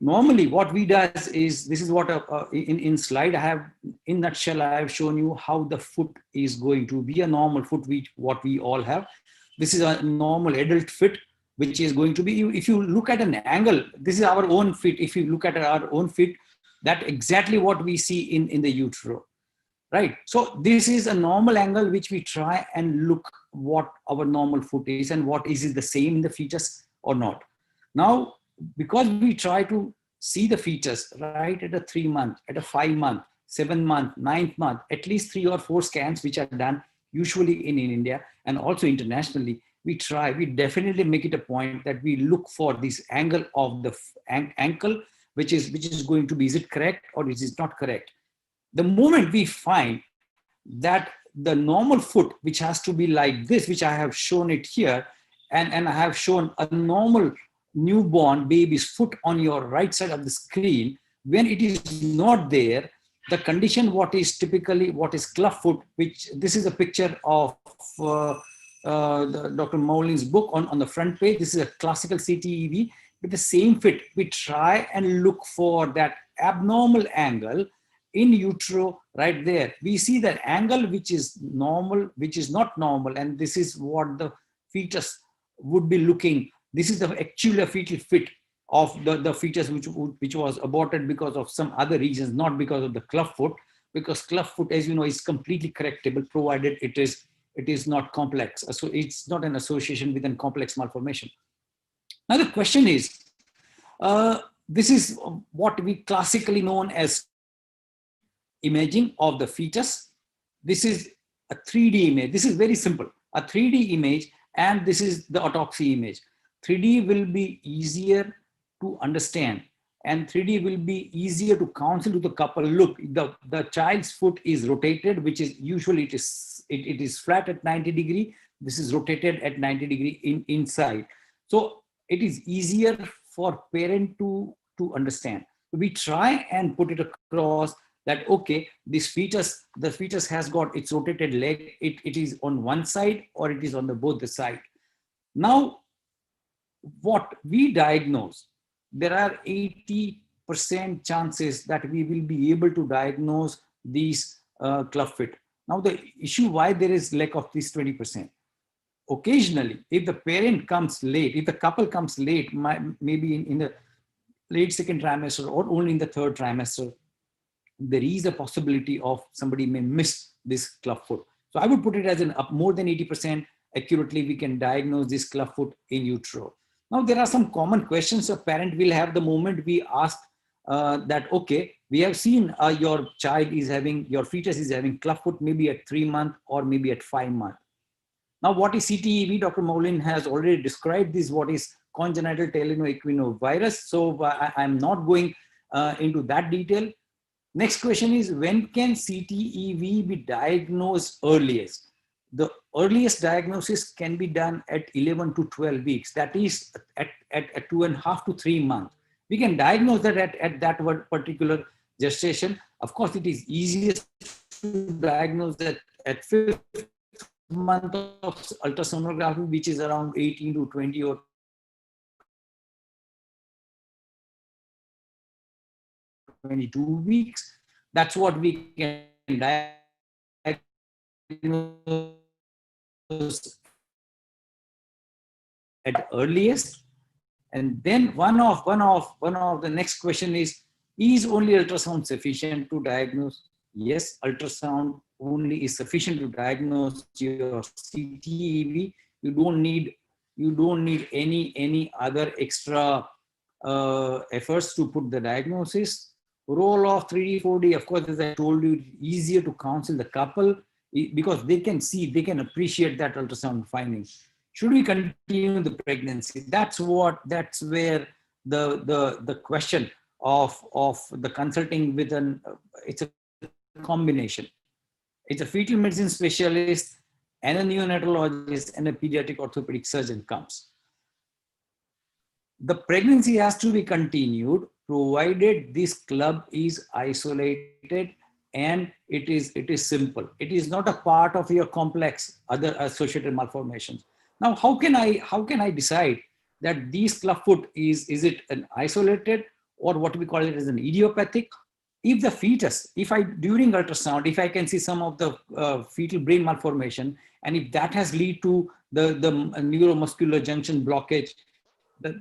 normally what we does is, this is what in slide I have, in nutshell, I have shown you how the foot is going to be a normal foot, what we all have. This is a normal adult foot, which is going to be, if you look at an angle, this is our own feet. If you look at our own feet, that exactly what we see in the utero, right? So this is a normal angle, which we try and look what our normal foot is and what is it the same in the fetus or not. Now, because we try to see the fetus right at a 3 month, at a 5 month, 7 month, 9th month, at least 3 or 4 scans, which are done usually in India and also internationally, we definitely make it a point that we look for this angle of the ankle, which is going to be, is it correct or is it not correct? The moment we find that the normal foot, which has to be like this, which I have shown it here, and I have shown a normal newborn baby's foot on your right side of the screen, when it is not there, the condition what is clubfoot, which this is a picture of Dr. Moulin's book on the front page. This is a classical CTEV with the same fit. We try and look for that abnormal angle in utero right there. We see that angle which is normal, which is not normal, and this is what the fetus would be looking. This is the actual fetal fit of the fetus which was aborted because of some other reasons, not because of the clubfoot, because clubfoot, as you know, is completely correctable provided it is not complex. So it's not an association with a complex malformation. Now the question is, this is what we classically known as imaging of the fetus. This is a 3D image. This is very simple, a 3D image, and this is the autopsy image. 3D will be easier to understand, and 3D will be easier to counsel to the couple. Look, the child's foot is rotated, which is usually it is flat at 90 degree. This is rotated at 90 degree inside. So it is easier for parent to understand. We try and put it across that, okay, the fetus has got its rotated leg. It is on one side or it is on both the side. Now, what we diagnose, there are 80% chances that we will be able to diagnose these clubfoot. Now, the issue why there is lack of this 20%. Occasionally, if the parent comes late, if the couple comes late, maybe in the late second trimester or only in the third trimester, there is a possibility of somebody may miss this clubfoot. So I would put it as more than 80% accurately we can diagnose this clubfoot in utero. Now there are some common questions a parent will have the moment we ask that, okay, we have seen your fetus is having clubfoot maybe at 3 months or maybe at 5 months. Now what is CTEV? Dr. Moulin has already described this, what is congenital telenoequinovirus. So I'm not going into that detail. Next question is, when can CTEV be diagnosed earliest? The earliest diagnosis can be done at 11 to 12 weeks. That is at 2.5 to 3 months. We can diagnose that at that particular gestation. Of course, it is easiest to diagnose that at 5th month of ultrasonography, which is around 18 to 20 or 22 weeks. That's what we can diagnose at earliest. And then one of the next question is only ultrasound sufficient to diagnose? Yes, ultrasound only is sufficient to diagnose your CTEV. You don't need any other extra efforts to put the diagnosis. Role of 3D, 4D, of course, as I told you, it's easier to counsel the couple because they can see, they can appreciate that ultrasound findings. Should we continue the pregnancy? That's where the question of the consulting with it's a combination. It's a fetal medicine specialist and a neonatologist and a pediatric orthopedic surgeon comes. The pregnancy has to be continued provided this club is isolated and it is simple. It is not a part of your complex other associated malformations. Now, how can I decide that these clubfoot is it an isolated or what we call it as an idiopathic? If the fetus, during ultrasound, if I can see some of the fetal brain malformation, and if that has led to the neuromuscular junction blockage,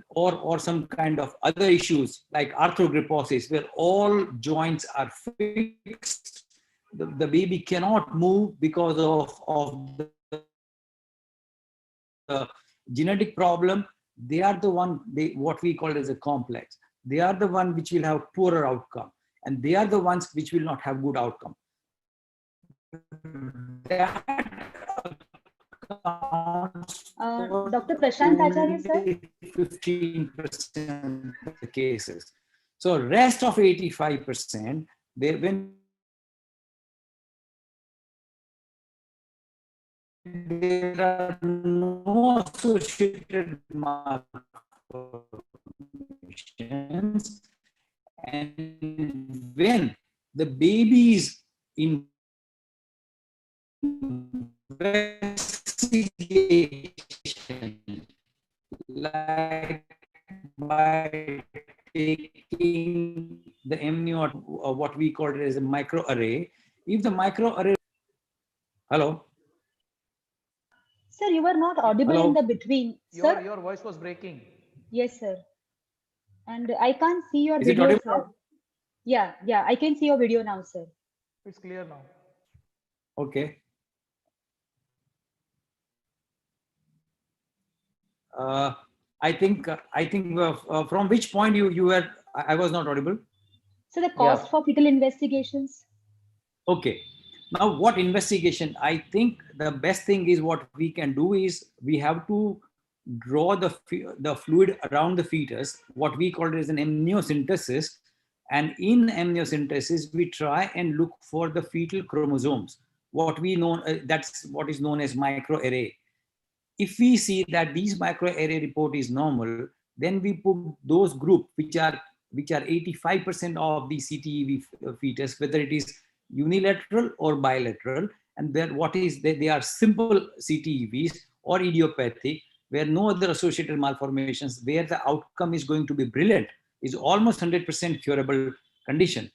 or some kind of other issues like arthrogryposis, where all joints are fixed, the baby cannot move because of the genetic problem, they are the one, what we call as a complex. They are the one which will have poorer outcome, and they are the ones which will not have good outcome. Dr. Prashant Acharya, sir? 15% of the cases. So rest of 85%, when there are no associated malformations, and when the baby is investigated investigation, like by taking the amnio, or what we call it as a microarray. If the microarray, hello, Sir, you were not audible in hello, the between. Sir? Your voice was breaking. Yes, sir. And I can't see your is it video, audible sir. now? Yeah, I can see your video now, sir. It's clear now. Okay. I think from which point you were, I was not audible. So the cost for fetal investigations? Okay. Now, what investigation? I think the best thing is what we can do is we have to draw the fluid around the fetus, what we call it as an amniocentesis. And in amniocentesis, we try and look for the fetal chromosomes, what we know, that's what is known as microarray. If we see that these microarray report is normal, then we put those group which are 85% of the CTEV fetus, whether it is unilateral or bilateral, and then they are simple CTEVs or idiopathic, where no other associated malformations, where the outcome is going to be brilliant, is almost 100% curable condition.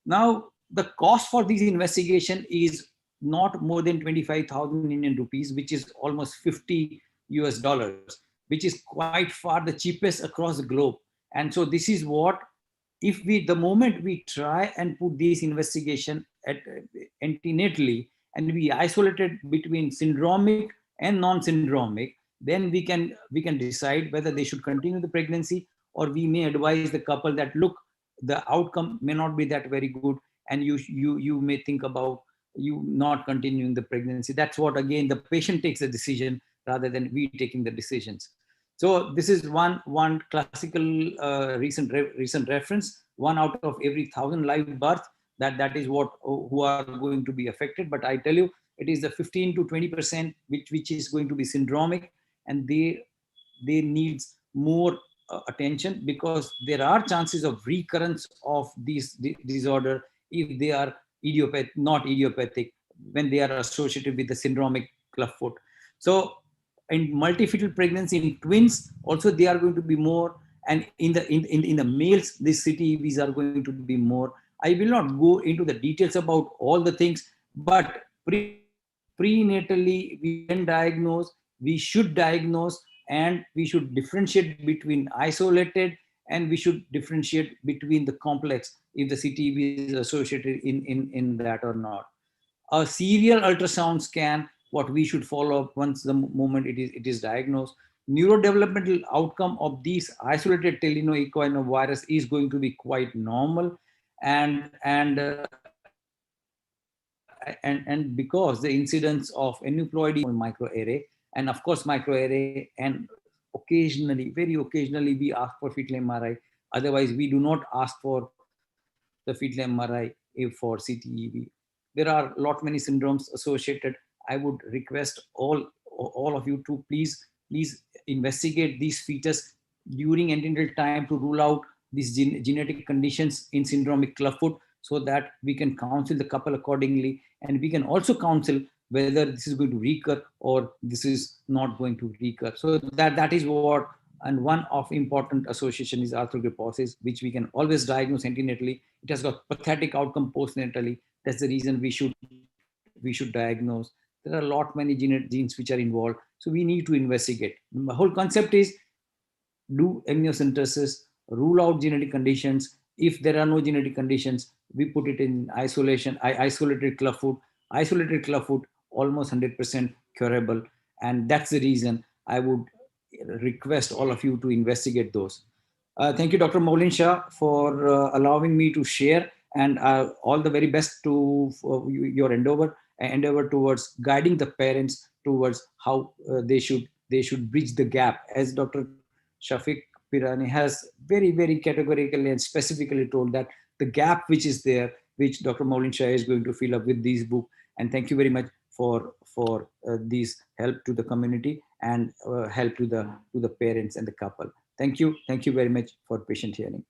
Now, the cost for this investigation is not more than 25,000 Indian rupees, which is almost $50 US, which is quite far the cheapest across the globe. And so this is what, if we, the moment we try and put this investigation at antenatally, and we isolate it between syndromic and non-syndromic, then we can decide whether they should continue the pregnancy, or we may advise the couple that, look, the outcome may not be that very good, and you may think about you not continuing the pregnancy. That's what, again, the patient takes the decision rather than we taking the decisions. So this is one classical recent reference. 1 out of every 1,000 live birth, that is what who are going to be affected. But I tell you, it is the 15 to 20% which is going to be syndromic, and they needs more attention, because there are chances of recurrence of this disorder if they are not idiopathic, when they are associated with the syndromic club foot. So in multifetal pregnancy in twins, also they are going to be more, and in the males, these CTEVs are going to be more. I will not go into the details about all the things, but prenatally we can diagnose, we should diagnose, and we should differentiate between isolated, and we should differentiate between the complex, if the CTEV is associated in that or not. A serial ultrasound scan, what we should follow up once the moment it is diagnosed. Neurodevelopmental outcome of these isolated telenoequinovirus is going to be quite normal, and because the incidence of aneuploidy microarray, and of course microarray, and occasionally, very occasionally, we ask for fetal MRI. Otherwise, we do not ask for the fetal MRI for CTEV. There are many syndromes associated. I would request all of you to please investigate these fetus during antenatal time to rule out these genetic conditions in syndromic clubfoot, so that we can counsel the couple accordingly, and we can also counsel whether this is going to recur or this is not going to recur. So that is what, and one of important association is arthrogryposis, which we can always diagnose antenatally. It has got pathetic outcome postnatally. That's the reason we should diagnose. There are many genes which are involved, so we need to investigate. The whole concept is do amniocentesis, rule out genetic conditions. If there are no genetic conditions, we put it in isolation. Isolated clubfoot, almost 100% curable, and that's the reason I would request all of you to investigate those. Thank you, Dr. Maulin Shah, for allowing me to share, and all the very best to your endeavor towards guiding the parents towards how they should bridge the gap, as Dr. Shafiq Pirani has very, very categorically and specifically told that the gap which is there, which Dr. Maulin Shah is going to fill up with this book. And thank you very much for this help to the community and help to the parents and the couple. Thank you very much for patient hearing.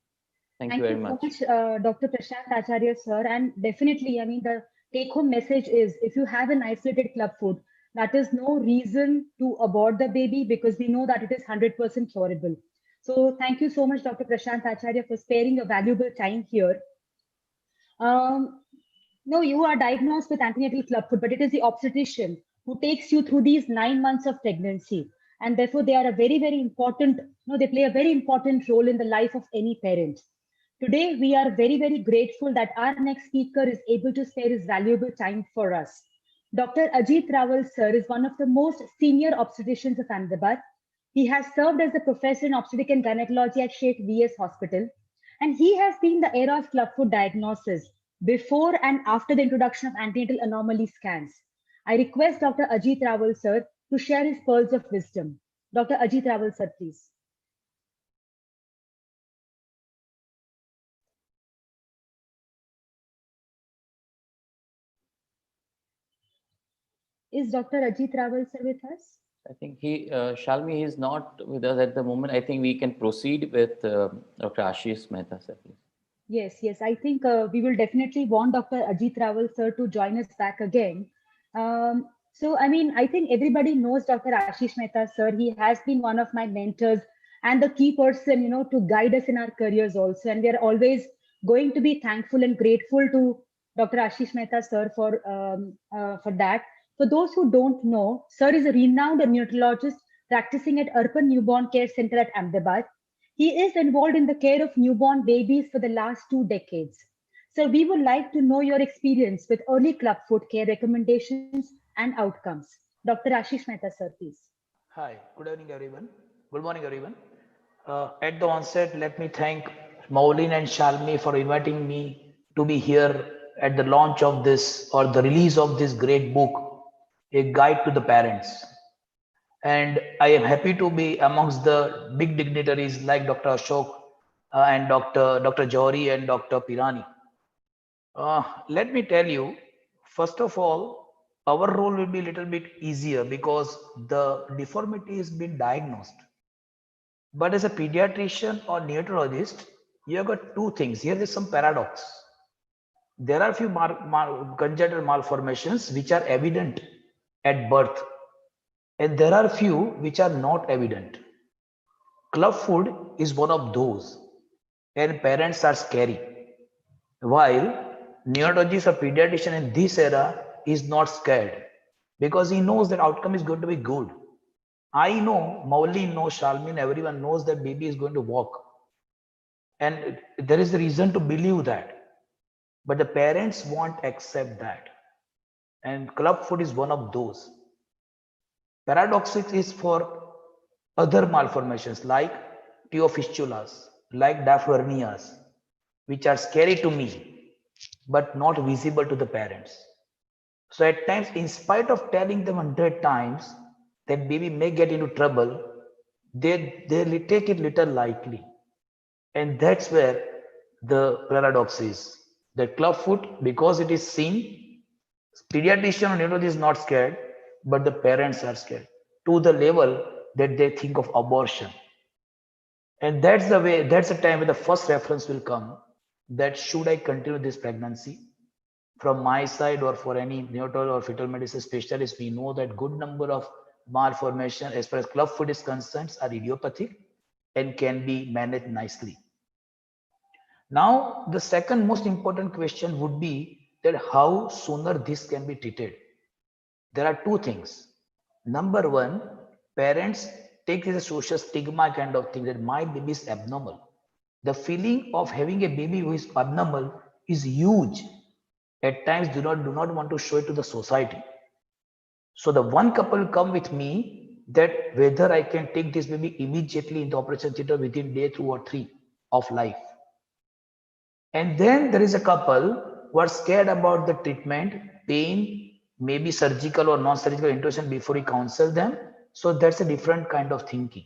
Thank you very much. Dr. Prashant Acharya, sir. And definitely, I mean, the take-home message is, if you have an isolated clubfoot, that is no reason to abort the baby because we know that it is 100% curable. So thank you so much, Dr. Prashant Acharya, for sparing your valuable time here. No, you are diagnosed with antenatal clubfoot, but it is the obstetrician who takes you through these 9 months of pregnancy. And therefore, they are a very, very important, they play a very important role in the life of any parent. Today, we are very, very grateful that our next speaker is able to spare his valuable time for us. Dr. Ajit Rawal, sir, is one of the most senior obstetricians of Ahmedabad. He has served as a professor in obstetric and gynecology at Sheikh VS Hospital. And he has been the era of clubfoot diagnosis before and after the introduction of antenatal anomaly scans. I request Dr. Ajit Rawal, sir, to share his pearls of wisdom. Dr. Ajit Rawal, sir, please. Is Dr. Ajit Rawal, sir, with us? I think Shalmi is not with us at the moment. I think we can proceed with Dr. Ashish Mehta, sir, please. Yes. I think we will definitely want Dr. Ajit Rawal, sir, to join us back again. I think everybody knows Dr. Ashish Mehta, sir. He has been one of my mentors and the key person, to guide us in our careers also. And we are always going to be thankful and grateful to Dr. Ashish Mehta, sir, for that. For those who don't know, sir is a renowned neonatologist practicing at Urban Newborn Care Center at Ahmedabad. He is involved in the care of newborn babies for the last 2 decades. So we would like to know your experience with early clubfoot care recommendations and outcomes. Dr. Ashish Mehta, sir, please. Hi, good evening, everyone. Good morning, everyone. At the onset, let me thank Maulin and Shalmi for inviting me to be here at the launch of this or the release of this great book, A Guide to the Parents. And I am happy to be amongst the big dignitaries like Dr. Ashok and Dr. Johri and Dr. Pirani. Let me tell you, first of all, our role will be a little bit easier because the deformity has been diagnosed. But as a pediatrician or neonatologist, you have got two things. Here is some paradox. There are few congenital malformations which are evident at birth, and there are few which are not evident. Clubfoot is one of those, and parents are scary. While neonatologist or pediatrician in this era is not scared because he knows that outcome is going to be good. I know, Mauli knows, Shalmin, everyone knows that baby is going to walk. And there is a reason to believe that. But the parents won't accept that. And clubfoot is one of those. Paradoxic is for other malformations like teophistulas, like diaphragmias, which are scary to me, but not visible to the parents. So at times, in spite of telling them 100 times that baby may get into trouble, they take it little lightly. And that's where the paradox is. The clubfoot, because it is seen, pediatrician or neonatologist is not scared, but the parents are scared to the level that they think of abortion. And that's the time when the first reference will come that should I continue this pregnancy? From my side or for any neonatal or fetal medicine specialist, we know that good number of malformation as far as clubfoot is concerned are idiopathic and can be managed nicely. Now, the second most important question would be that how sooner this can be treated. There are two things. Number one, parents take this as a social stigma kind of thing that my baby is abnormal. The feeling of having a baby who is abnormal is huge. At times do not want to show it to the society. So the one couple come with me that whether I can take this baby immediately in the operation theater within day 2 or 3 of life. And then there is a couple who are scared about the treatment, pain, maybe surgical or non-surgical intervention before we counsel them. So that's a different kind of thinking.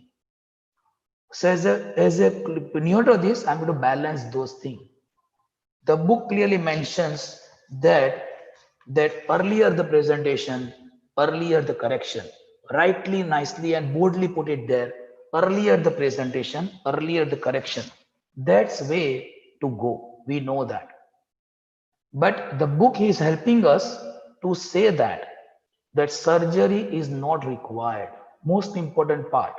So as a neonatologist, I'm going to balance those things. The book clearly mentions that earlier the presentation, earlier the correction, rightly, nicely and boldly put it there. Earlier the presentation, earlier the correction. That's way to go. We know that. But the book is helping us to say that that surgery is not required. Most important part.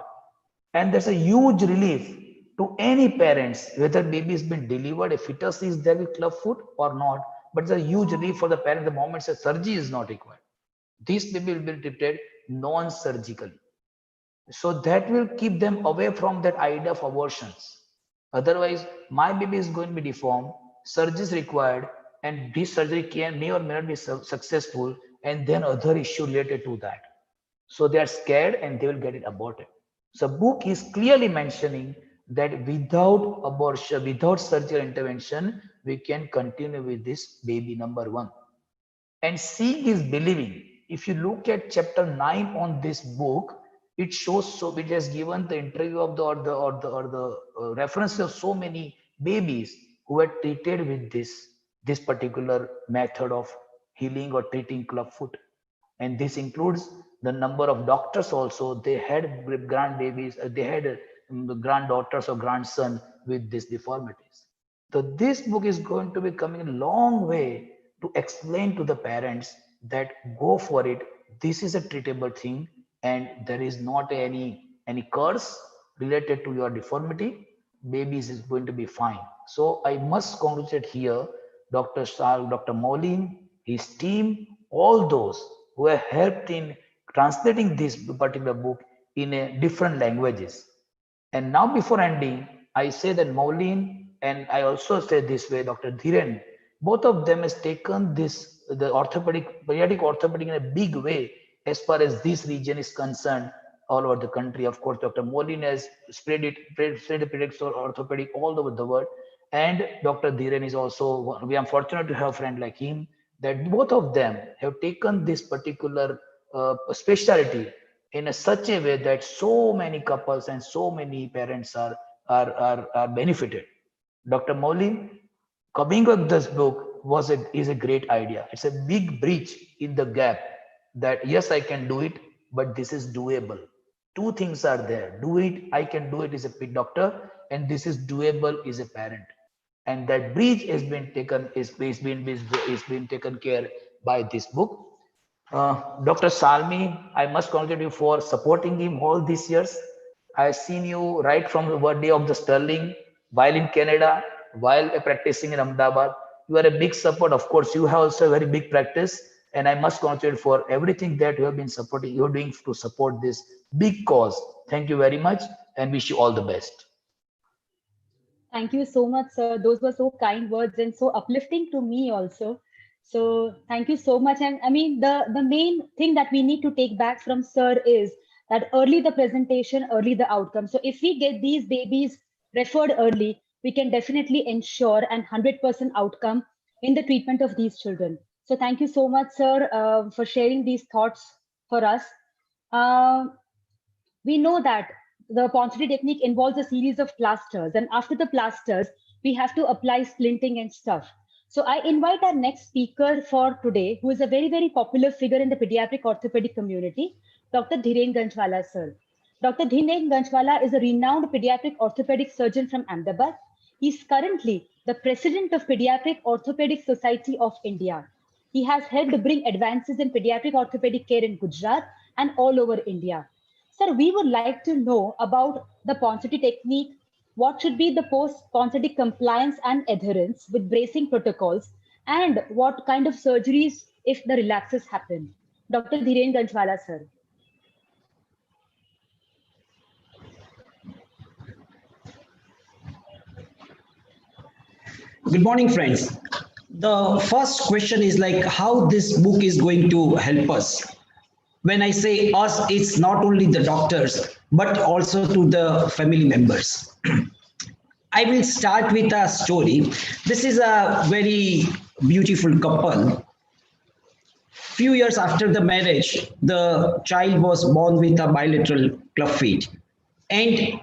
And there's a huge relief to any parents, whether baby has been delivered, a fetus is there with clubfoot or not. But it's a huge relief for the parent the moment that surgery is not required. This baby will be treated non-surgically. So that will keep them away from that idea of abortions. Otherwise, my baby is going to be deformed, surgery is required, and this surgery may or may not be successful, and then other issue related to that. So they are scared and they will get it aborted. So book is clearly mentioning that without abortion, without surgical intervention, we can continue with this baby number 1. And seeing is believing. If you look at chapter 9 on this book, it shows, so it has given the interview of the references of so many babies who were treated with this particular method of healing or treating clubfoot. And this includes the number of doctors also. They had grandbabies, they had granddaughters or grandson with these deformities. So this book is going to be coming a long way to explain to the parents that go for it. This is a treatable thing, and there is not any curse related to your deformity. Babies is going to be fine. So I must congratulate here Dr. Dr. Moulin, his team, all those who have helped in translating this particular book in different languages. And now before ending, I say that Moulin, and I also say this way, Dr. Dhiren, both of them has taken this, the pediatric orthopedic in a big way as far as this region is concerned all over the country. Of course, Dr. Moulin has spread the pediatric orthopedic all over the world. And Dr. Dhiren is also, we are fortunate to have a friend like him, that both of them have taken this particular specialty in such a way that so many couples and so many parents are benefited. Dr. Moulin, coming with this book is a great idea. It's a big breach in the gap that yes, I can do it, but this is doable. Two things are there. Do it, I can do it as a big doctor, and this is doable as a parent. And that breach has been taken, is being taken care by this book. Dr. Salmi, I must congratulate you for supporting him all these years. I've seen you right from the birthday of the Sterling, while in Canada, while practicing in Ahmedabad. You are a big support. Of course, you have also a very big practice, and I must congratulate for everything that you have been supporting, you're doing to support this big cause. Thank you very much, and wish you all the best. Thank you so much, sir. Those were so kind words and so uplifting to me also. So thank you so much. And I mean, the main thing that we need to take back from sir is that early the presentation, early the outcome. So if we get these babies referred early, we can definitely ensure an 100% outcome in the treatment of these children. So thank you so much, sir, for sharing these thoughts for us. We know that the Ponsonby technique involves a series of plasters, and after the plasters, we have to apply splinting and stuff. So I invite our next speaker for today, who is a very, very popular figure in the pediatric orthopedic community, Dr. Dhiren Ganchwala, sir. Dr. Dhiren Ganchwala is a renowned pediatric orthopedic surgeon from Ahmedabad. He is currently the president of Pediatric Orthopedic Society of India. He has helped bring advances in pediatric orthopedic care in Gujarat and all over India. Sir, we would like to know about the Ponsonby technique. What should be the post-Ponsonby compliance and adherence with bracing protocols, and what kind of surgeries if the relapses happen? Dr. Dhiren Ganchwala, sir. Good morning, friends. The first question is like how this book is going to help us. When I say us, it's not only the doctors, but also to the family members. I will start with a story. This is a very beautiful couple. Few years after the marriage, the child was born with a bilateral club feet. And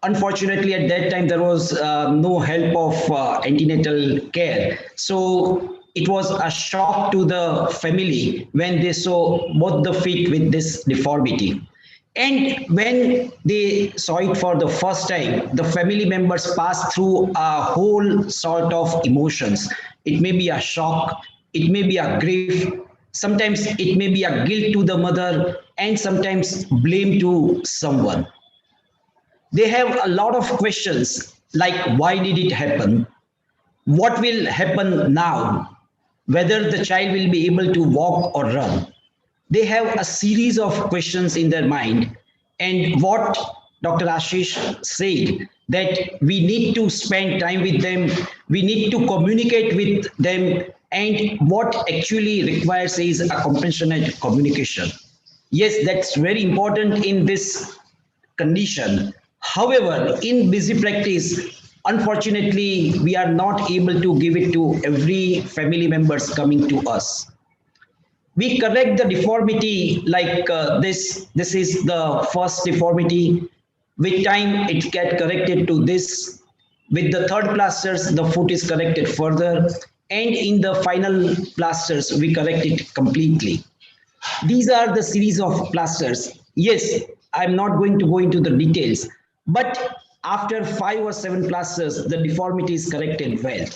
unfortunately, at that time, there was no help of antenatal care. So it was a shock to the family when they saw both the feet with this deformity. And when they saw it for the first time, the family members passed through a whole sort of emotions. It may be a shock, it may be a grief, Sometimes it may be a guilt to the mother and sometimes blame to someone. They have a lot of questions like why did it happen? What will happen now? Whether the child will be able to walk or run. They have a series of questions in their mind. And what Dr. Ashish said, that we need to spend time with them, we need to communicate with them, and what actually requires is a compassionate communication. Yes, that's very important in this condition. However, in busy practice, unfortunately, we are not able to give it to every family members coming to us. We correct the deformity like this. This is the first deformity. With time, it get corrected to this. With the third plasters, the foot is corrected further. And in the final plasters, we correct it completely. These are the series of plasters. Yes, I'm not going to go into the details, but after 5 or 7 plasters, the deformity is corrected well.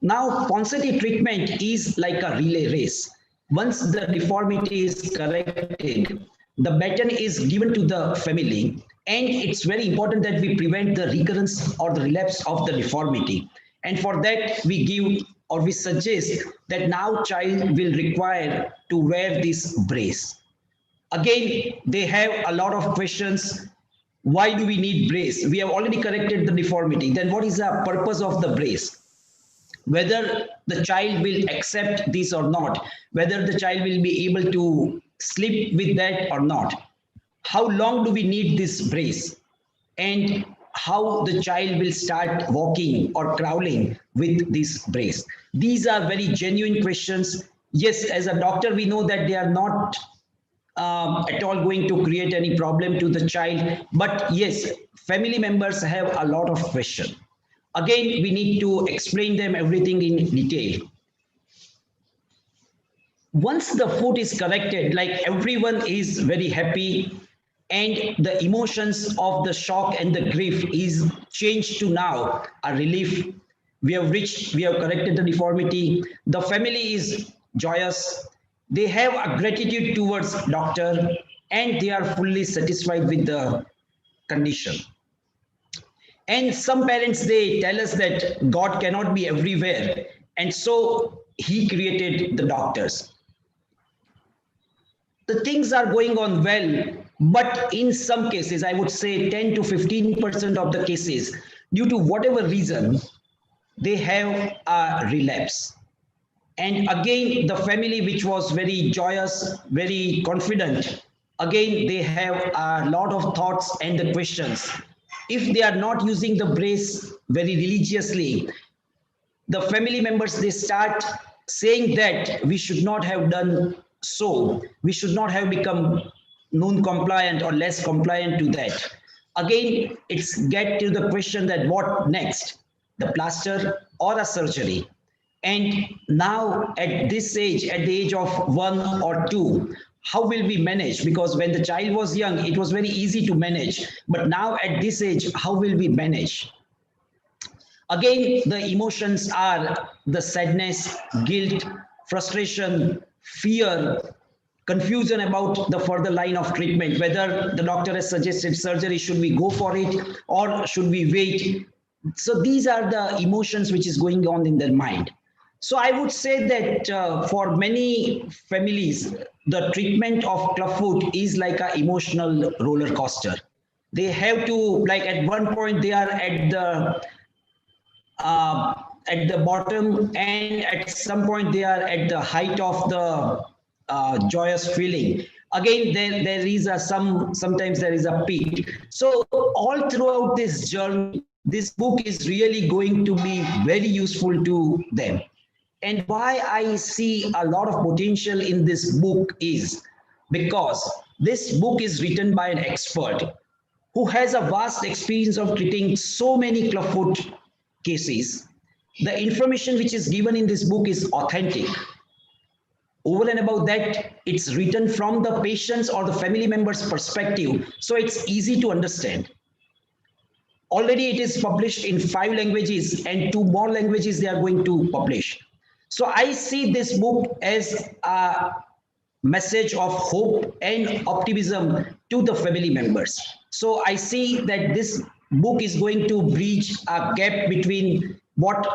Now, Ponseti treatment is like a relay race. Once the deformity is corrected, the baton is given to the family, and it's very important that we prevent the recurrence or the relapse of the deformity. And for that, we give or we suggest that now child will require to wear this brace. Again, they have a lot of questions. Why do we need brace? We have already corrected the deformity. Then what is the purpose of the brace? Whether the child will accept this or not, whether the child will be able to sleep with that or not. How long do we need this brace? And how the child will start walking or crawling with this brace? These are very genuine questions. Yes, as a doctor, we know that they are not at all going to create any problem to the child. But yes, family members have a lot of questions. Again, we need to explain them everything in detail. Once the foot is corrected, like everyone is very happy, and the emotions of the shock and the grief is changed to now a relief. We have corrected the deformity. The family is joyous. They have a gratitude towards doctor, and they are fully satisfied with the condition. And some parents, they tell us that God cannot be everywhere, and so he created the doctors. The things are going on well, but in some cases, I would say 10 to 15% of the cases, due to whatever reason, they have a relapse. And again, the family which was very joyous, very confident, again, they have a lot of thoughts and the questions. If they are not using the brace very religiously, the family members, they start saying that we should not have done so. We should not have become non-compliant or less compliant to that. Again, it's get to the question that what next? The plaster or a surgery? And now at this age, at the age of 1 or 2, how will we manage? Because when the child was young, it was very easy to manage. But now at this age, how will we manage? Again, the emotions are the sadness, guilt, frustration, fear, confusion about the further line of treatment, whether the doctor has suggested surgery, should we go for it or should we wait? So these are the emotions which is going on in their mind. So I would say that for many families, the treatment of clubfoot is like an emotional roller coaster. They have to, like at one point they are at the bottom, and at some point they are at the height of the joyous feeling. Again, there is sometimes there is a peak. So all throughout this journey, this book is really going to be very useful to them. And why I see a lot of potential in this book is because this book is written by an expert who has a vast experience of treating so many clubfoot cases. The information which is given in this book is authentic. Over and above that, it's written from the patient's or the family member's perspective, so it's easy to understand. Already it is published in 5 languages, and 2 more languages they are going to publish. So I see this book as a message of hope and optimism to the family members. So I see that this book is going to bridge a gap between what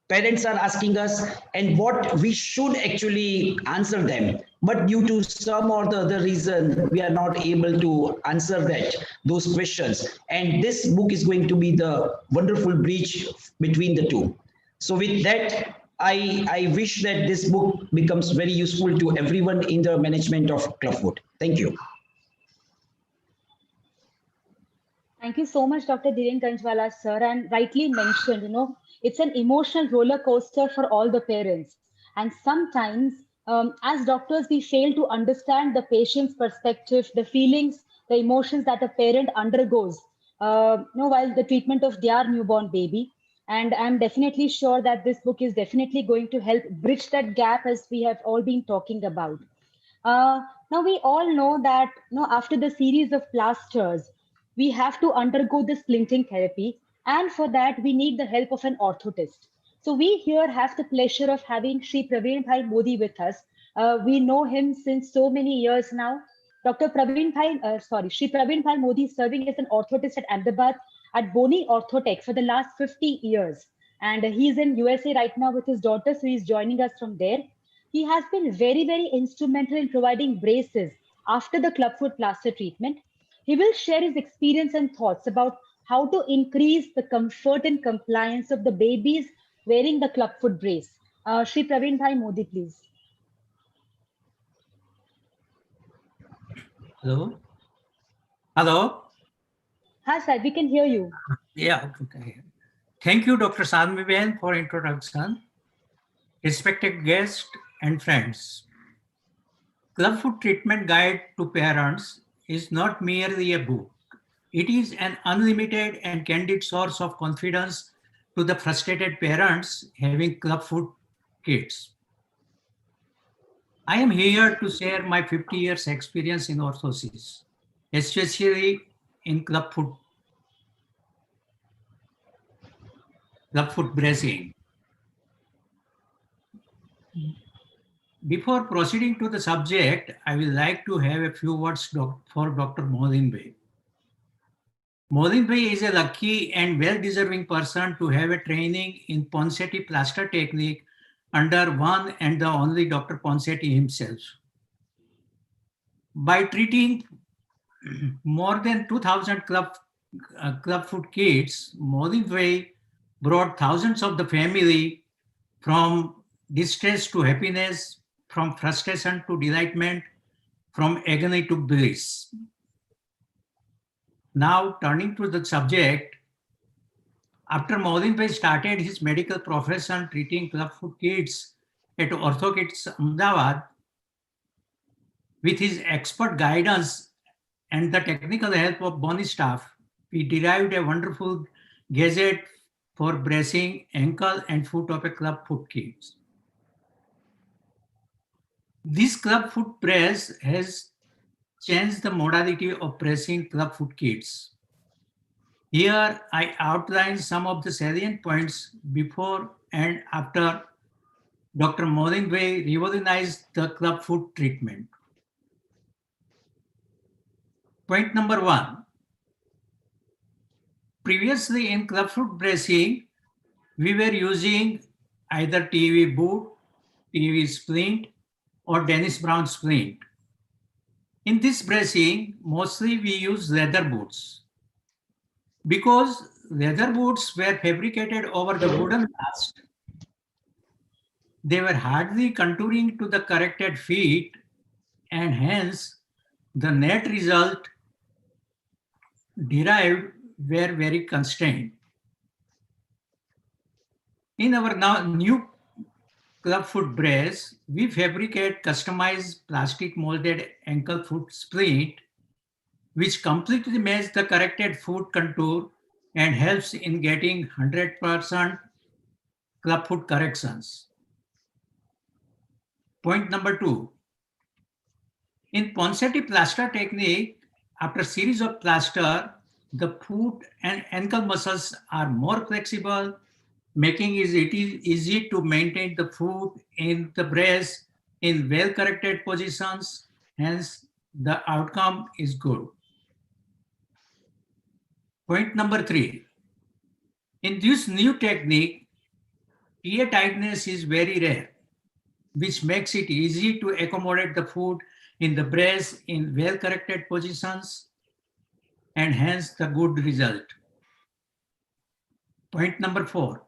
parents are asking us and what we should actually answer them, but due to some or the other reason we are not able to answer those questions, and this book is going to be the wonderful bridge between the two. So with that, I wish that this book becomes very useful to everyone in the management of Clubfoot. Thank you. Thank you so much, Dr. Dhiren Kanjwala, sir. And rightly mentioned, it's an emotional roller coaster for all the parents. And sometimes, as doctors, we fail to understand the patient's perspective, the feelings, the emotions that a parent undergoes, while the treatment of their newborn baby. And I'm definitely sure that this book is definitely going to help bridge that gap, as we have all been talking about. Now, we all know that after the series of plasters, we have to undergo the splinting therapy. And for that, we need the help of an orthotist. So we here have the pleasure of having Shri Praveen Bhai Modi with us. We know him since so many years now. Shri Praveen Bhai Modi is serving as an orthotist at Ahmedabad at Boni Orthotech for the last 50 years. And he's in USA right now with his daughter, so he's joining us from there. He has been very, very instrumental in providing braces after the clubfoot plaster treatment. He will share his experience and thoughts about how to increase the comfort and compliance of the babies wearing the clubfoot brace. Shri Praveen Bhai Modi, please. Hello? Hello? Hi, sir, we can hear you. Yeah, okay. Thank you, Dr. Sadhmi Ben, for introduction. Respected guests and friends, Clubfoot Treatment Guide to Parents is not merely a book. It is an unlimited and candid source of confidence to the frustrated parents having clubfoot kids. I am here to share my 50 years experience in orthosis, especially in clubfoot bracing. Before proceeding to the subject, I will like to have a few words for Dr. Mohdin Bhai. Mohdin Bhai is a lucky and well-deserving person to have a training in Ponseti plaster technique under one and the only Dr. Ponseti himself. By treating more than 2,000 clubfoot kids, Mohdin Bhai brought thousands of the family from distress to happiness, from frustration to delightment, from agony to bliss. Now, turning to the subject, after Mohdin Bhai started his medical profession treating clubfoot kids at OrthoKids Ahmedabad, with his expert guidance and the technical help of Boni staff, we derived a wonderful gadget for bracing ankle and foot of a clubfoot kids. This clubfoot brace has changed the modality of bracing clubfoot kids. Here I outline some of the salient points before and after Dr. Mohdin Bhai revolutionized the clubfoot treatment. Point number 1. Previously in clubfoot bracing, we were using either TV boot, TV splint, or Dennis Brown splint. In this bracing, mostly we use leather boots. Because leather boots were fabricated over the wooden last, they were hardly contouring to the corrected feet, and hence the net result derived were very constrained. In our new clubfoot brace, we fabricate customized plastic molded ankle foot splint, which completely matches the corrected foot contour and helps in getting 100% clubfoot corrections. Point number 2. In Ponseti plaster technique, after a series of plaster, the foot and ankle muscles are more flexible, making it easy to maintain the foot in the brace in well-corrected positions, hence the outcome is good. Point number 3. In this new technique, ear tightness is very rare, which makes it easy to accommodate the food in the breast in well-corrected positions, and hence the good result. Point number 4.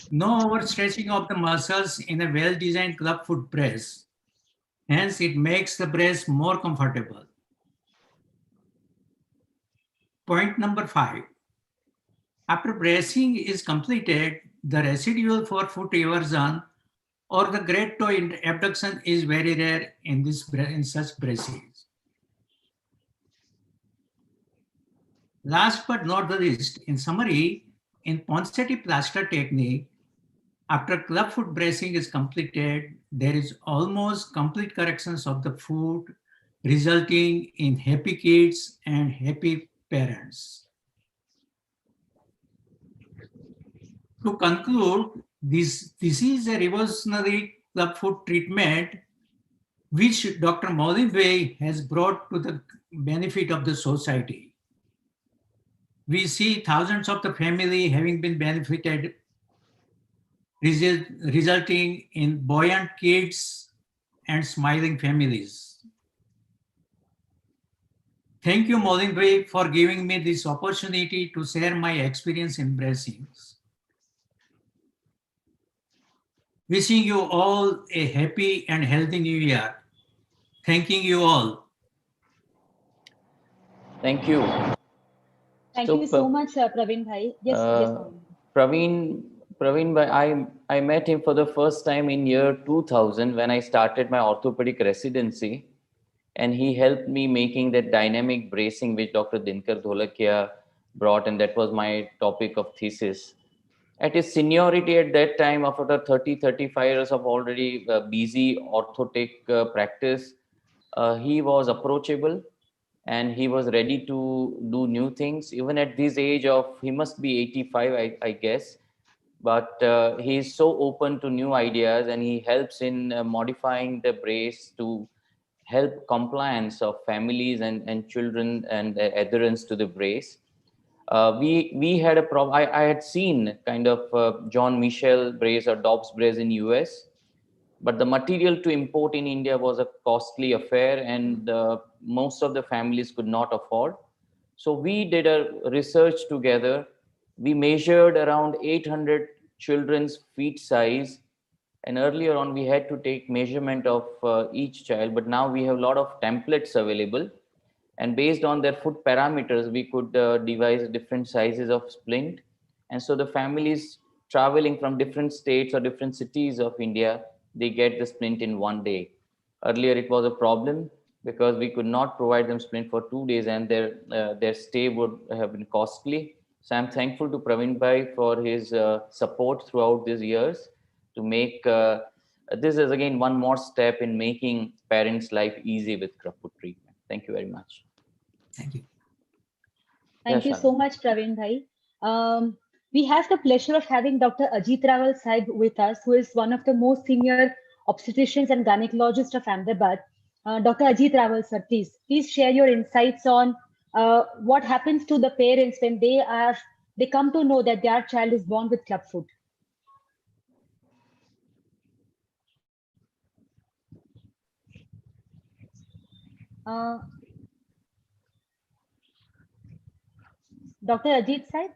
No overstretching of the muscles in a well-designed clubfoot brace. Hence, it makes the brace more comfortable. Point number 5. After bracing is completed, the residual forefoot eversion or the great toe abduction is very rare in such braces. Last but not the least, in summary, in Ponseti plaster technique, after clubfoot bracing is completed, there is almost complete corrections of the foot, resulting in happy kids and happy parents. To conclude, this is a revolutionary clubfoot treatment which Dr. Maulin Bhai has brought to the benefit of the society. We see thousands of the family having been benefited, resulting in buoyant kids and smiling families. Thank you, Maulin Bhai, for giving me this opportunity to share my experience in bracings. Wishing you all a happy and healthy new year. Thanking you all. Thank you. Thank you so much, Praveen Bhai. Yes, Praveen Bhai, I met him for the first time in year 2000 when I started my orthopedic residency, and he helped me making that dynamic bracing which Dr. Dinkar Dholakia brought, and that was my topic of thesis. At his seniority at that time, after 30-35 years of already busy orthotic practice, he was approachable and he was ready to do new things. Even at this age of, he must be 85, I guess, but he is so open to new ideas, and he helps in modifying the brace to help compliance of families and children and adherence to the brace. We had a problem. I had seen kind of John Michel brace or Dobbs brace in US, but the material to import in India was a costly affair, and most of the families could not afford. So we did a research together. We measured around 800 children's feet size, and earlier on we had to take measurement of each child, but now we have a lot of templates available. And based on their foot parameters, we could devise different sizes of splint. And so the families traveling from different states or different cities of India, they get the splint in one day. Earlier, it was a problem because we could not provide them splint for 2 days, and their stay would have been costly. So I'm thankful to Praveen Bhai for his support throughout these years to make this is again one more step in making parents' life easy with clubfoot treatment. Thank you very much. Thank you. Thank you so much, Praveen Bhai. We have the pleasure of having Dr. Ajit Rawal Sahib with us, who is one of the most senior obstetricians and gynecologists of Ahmedabad. Dr. Ajit Rawal, sir, please share your insights on what happens to the parents when they come to know that their child is born with clubfoot. Dr. Ajit Sahib?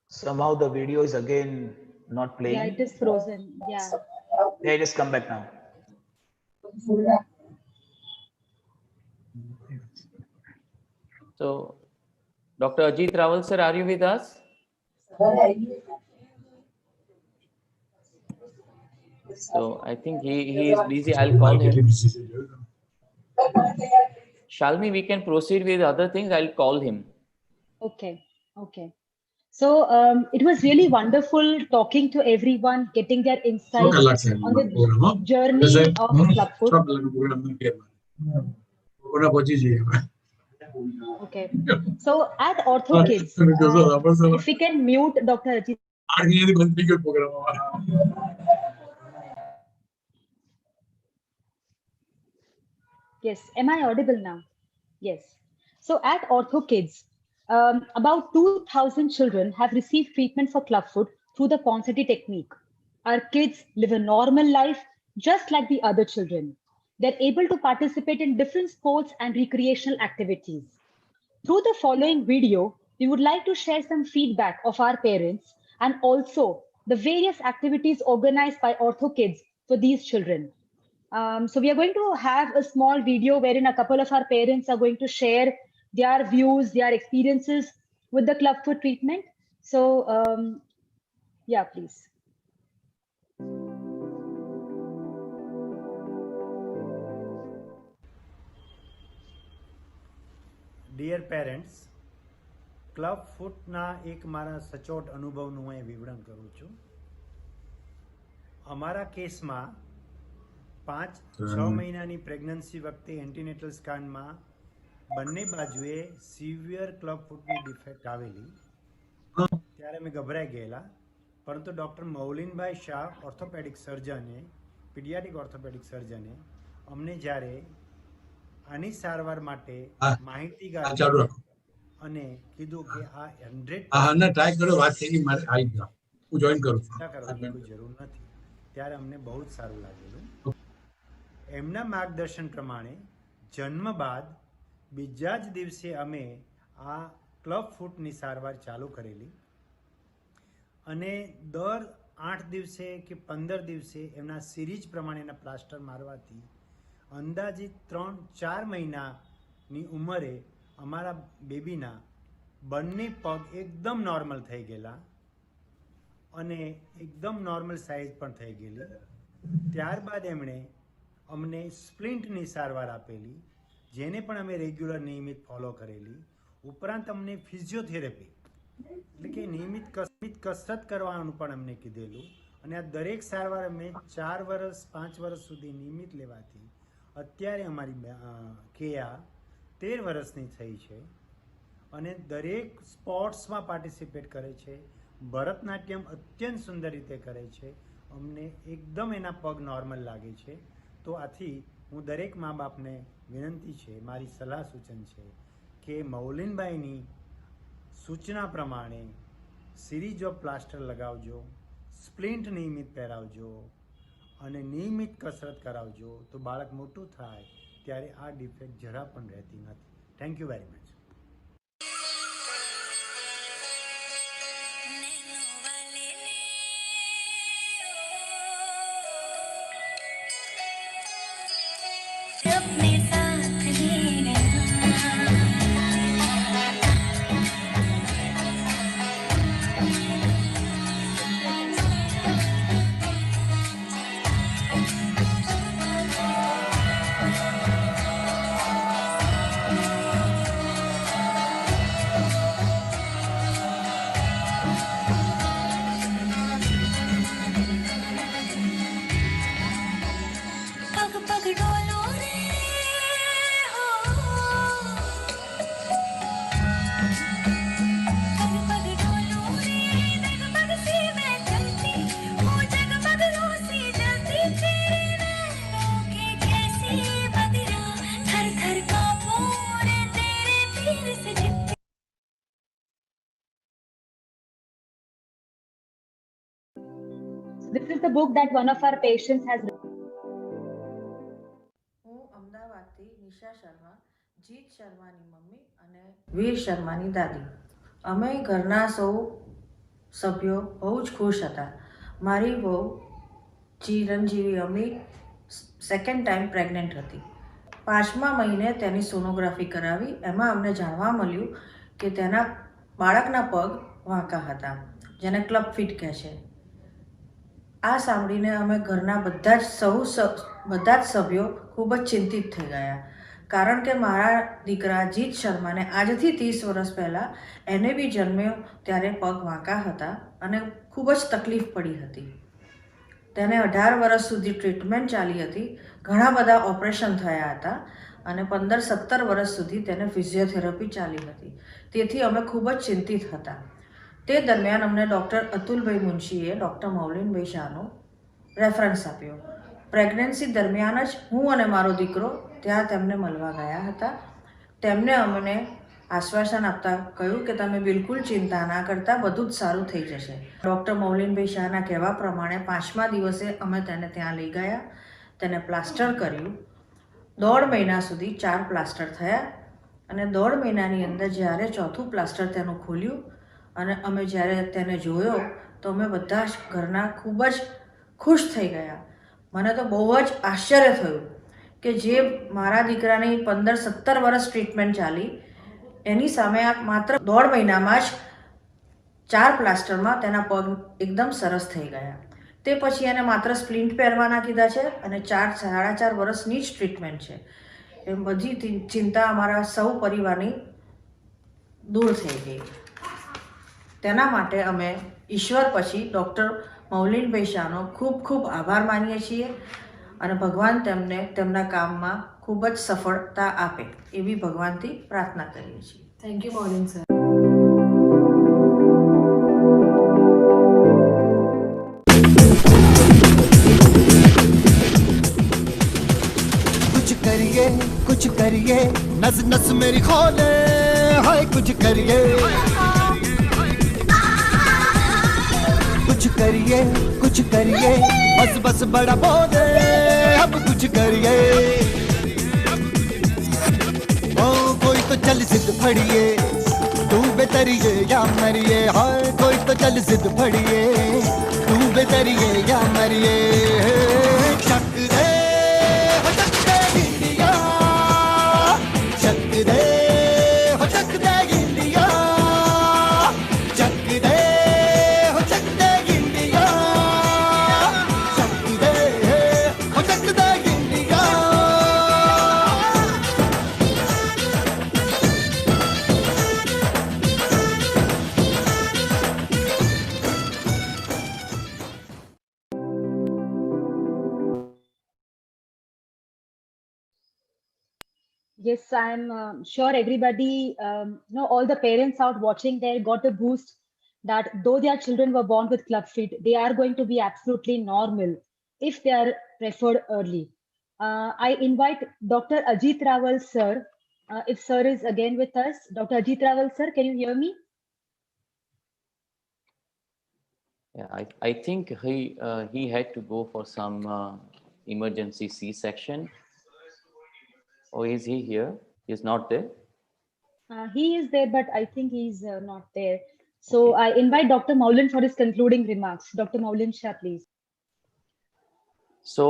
Somehow the video is again not playing. Yeah, it is frozen. Yeah. Yeah, it has come back now. So, Dr. Ajit Rawal, sir, are you with us? So I think he is busy. I'll call him. Shalmi, we can proceed with other things. I'll call him. Okay. So it was really wonderful talking to everyone, getting their insights on the journey of clubfoot. Okay. So at Ortho Kids, if we can mute Dr. Ajit. Yes. Am I audible now? Yes. So at Ortho Kids, about 2,000 children have received treatment for clubfoot through the Ponseti technique. Our kids live a normal life just like the other children. They're able to participate in different sports and recreational activities. Through the following video, we would like to share some feedback of our parents and also the various activities organized by Ortho Kids for these children. So we are going to have a small video wherein a couple of our parents are going to share their views, their experiences with the clubfoot treatment. So yeah, please. Dear parents, club ફૂટના એક મારા સચોટ અનુભવનું હું વિવરણ કરું છું. અમારા કેસમાં 5-6 મહિનાની પ્રેગ્નન્સી વખતે એન્ટીનેટલ સ્કાનમાં બંને બાજુએ સિવિયર ક્લબ ફૂટની ડિફેક્ટ આવેલી. ત્યારે અમે ગભરાઈ ગયેલા, પરંતુ ડૉક્ટર મૌલિનભાઈ શાહ ઓર્થોપેડિક સર્જને, પીડિયાટ્રિક ઓર્થોપેડિક સર્જને અમને જ્યારે આની સારવાર માટે માહિતીગાર અને કીધું કે આ 100% ટ્રાય કરો વાત થઈ મારે આવી જાવ હું જોઈન કરું છું કરવાની કોઈ જરૂર નથી, ત્યારે અમને બહુ જ સારું લાગેલું. એમના માર્ગદર્શન પ્રમાણે જન્મ બાદ બીજા જ દિવસે અમે આ ક્લબ ફૂટની સારવાર ચાલુ કરેલી અને દર 8 દિવસે કે 15 દિવસે એમના સિરીઝ પ્રમાણેના પ્લાસ્ટર મારવાથી અંદાજિત 3-4 મહિનાની ઉંમરે અમારા બેબીના બંને પગ એકદમ નોર્મલ થઈ ગયેલા અને એકદમ નોર્મલ સાઇઝ પણ થઈ ગયેલી. ત્યારબાદ એમણે અમને સ્પ્લિન્ટની સારવાર આપેલી, જેને પણ અમે રેગ્યુલર નિયમિત ફોલો કરેલી. ઉપરાંત અમને ફિઝિયોથેરાપી એટલે કે નિયમિત કસરત કરવાનું પણ અમને કીધેલું અને આ દરેક સારવાર અમે 4 વર્ષ 5 વર્ષ સુધી નિયમિત લેવાથી અત્યારે અમારી કેયા 13 વર્ષની થઈ છે અને દરેક સ્પોર્ટ્સમાં પાર્ટિસિપેટ કરે છે. ભરતનાટ્યમ અત્યંત સુંદર રીતે કરે છે. અમને એકદમ એના પગ નોર્મલ લાગે છે. તો આથી હું દરેક મા બાપને વિનંતી છે, મારી સલાહ સૂચન છે કે મૌલિનભાઈની સૂચના પ્રમાણે સિરીઝ ઓફ પ્લાસ્ટર લગાવજો, સ્પ્લિન્ટ નિયમિત પહેરાવજો અને નિયમિત કસરત કરાવજો. તો બાળક મોટું થાય ત્યારે આ ડિફેક્ટ જરા પણ રહેતી નથી. Thank you very much. This is the book that one of our patients has written. હું અમદાવાદથી નિશા શર્મા, જીત શર્માની મમ્મી અને વીર શર્માની દાદી. અમે ઘરના સૌ સભ્યો બહુ જ ખુશ હતા. મારી વહુ ચિરંજીવી અમી સેકન્ડ ટાઈમ પ્રેગ્નન્ટ હતી. 5મા મહિને તેની સોનોગ્રાફી કરાવી. એમાં અમને જાણવા મળ્યું કે તેના બાળકના પગ વાંકા હતા, જેને ક્લબ ફીટ કહે છે. આ સાંભળીને અમે ઘરના બધા જ સભ્યો ખૂબ જ ચિંતિત થઈ ગયા, કારણ કે મારા દીકરા જીત શર્માને આજથી 30 વર્ષ પહેલાં એને બી જન્મ્યો ત્યારે પગ વાંકા હતા અને ખૂબ જ તકલીફ પડી હતી. તેને 18 વર્ષ સુધી ટ્રીટમેન્ટ ચાલી હતી. ઘણા બધા ઓપરેશન થયા હતા અને 15-17 વર્ષ સુધી તેને ફિઝિયોથેરાપી ચાલી હતી. તેથી અમે ખૂબ જ ચિંતિત હતા. તે દરમિયાન અમને ડૉક્ટર અતુલભાઈ મુનશીએ ડૉક્ટર મૌલિનભાઈ શાહનો રેફરન્સ આપ્યો. પ્રેગ્નન્સી દરમિયાન જ હું અને મારો દીકરો ત્યાં તેમને મળવા ગયા હતા. તેમણે અમને આશ્વાસન આપતા કહ્યું કે તમે બિલકુલ ચિંતા ના કરતા, બધું જ સારું થઈ જશે. ડૉક્ટર મૌલિનભાઈ શાહના કહેવા પ્રમાણે 5મા દિવસે અમે તેને ત્યાં લઈ ગયા, તેને પ્લાસ્ટર કર્યું. 1.5 મહિના સુધી 4 પ્લાસ્ટર થયા અને 1.5 મહિનાની અંદર જ્યારે 4થું પ્લાસ્ટર તેનું ખોલ્યું અને અમે જ્યારે તેને જોયો તો અમે બધા જ ઘરના ખૂબ જ ખુશ થઈ ગયા. મને તો બહુ જ આશ્ચર્ય થયું કે જે મારા દીકરાની 15-17 વર્ષ ટ્રીટમેન્ટ ચાલી એની સામે આ માત્ર 1.5 મહિનામાં જ 4 પ્લાસ્ટરમાં તેના પગ એકદમ સરસ થઈ ગયા. તે પછી એને માત્ર સ્પ્લિન્ટ પહેરવાના કીધા છે અને 4-4.5 વર્ષની જ ટ્રીટમેન્ટ છે. એમ બધી ચિંતા અમારા સૌ પરિવારની દૂર થઈ ગઈ. તેના માટે અમે ઈશ્વર પછી ડૉક્ટર મૌલિનભાઈ શાહનો ખૂબ ખૂબ આભાર માનીએ છીએ અને ભગવાન તેમને તેમના કામમાં ખૂબ જ સફળતા આપે એવી ભગવાનથી પ્રાર્થના કરીએ છીએ. Thank you Maulin sir. कुछ करिए नस नस मेरी खोले, हाय कुछ करिए, कुछ करिए बस बस बड़ा बोले, अब कुछ करिए। ओ कोई तो चल जिद फड़िए, तू बेतरिए या मरिए, हाय कोई तो चल जिद फड़िए, तू बेतरिए या मरिए। शक दे Yes, I'm sure everybody, all the parents out watching there got a boost that though their children were born with club feet, they are going to be absolutely normal if they are referred early. I invite Dr. Ajit Rawal, sir, if sir is again with us. Dr. Ajit Rawal, sir, can you hear me? Yeah, I think he had to go for some emergency C-section. Or is he here? He's not there? He is there, but I think he's not there. So okay. I invite Dr. Maulin for his concluding remarks. Dr. Maulin Shah, please. So,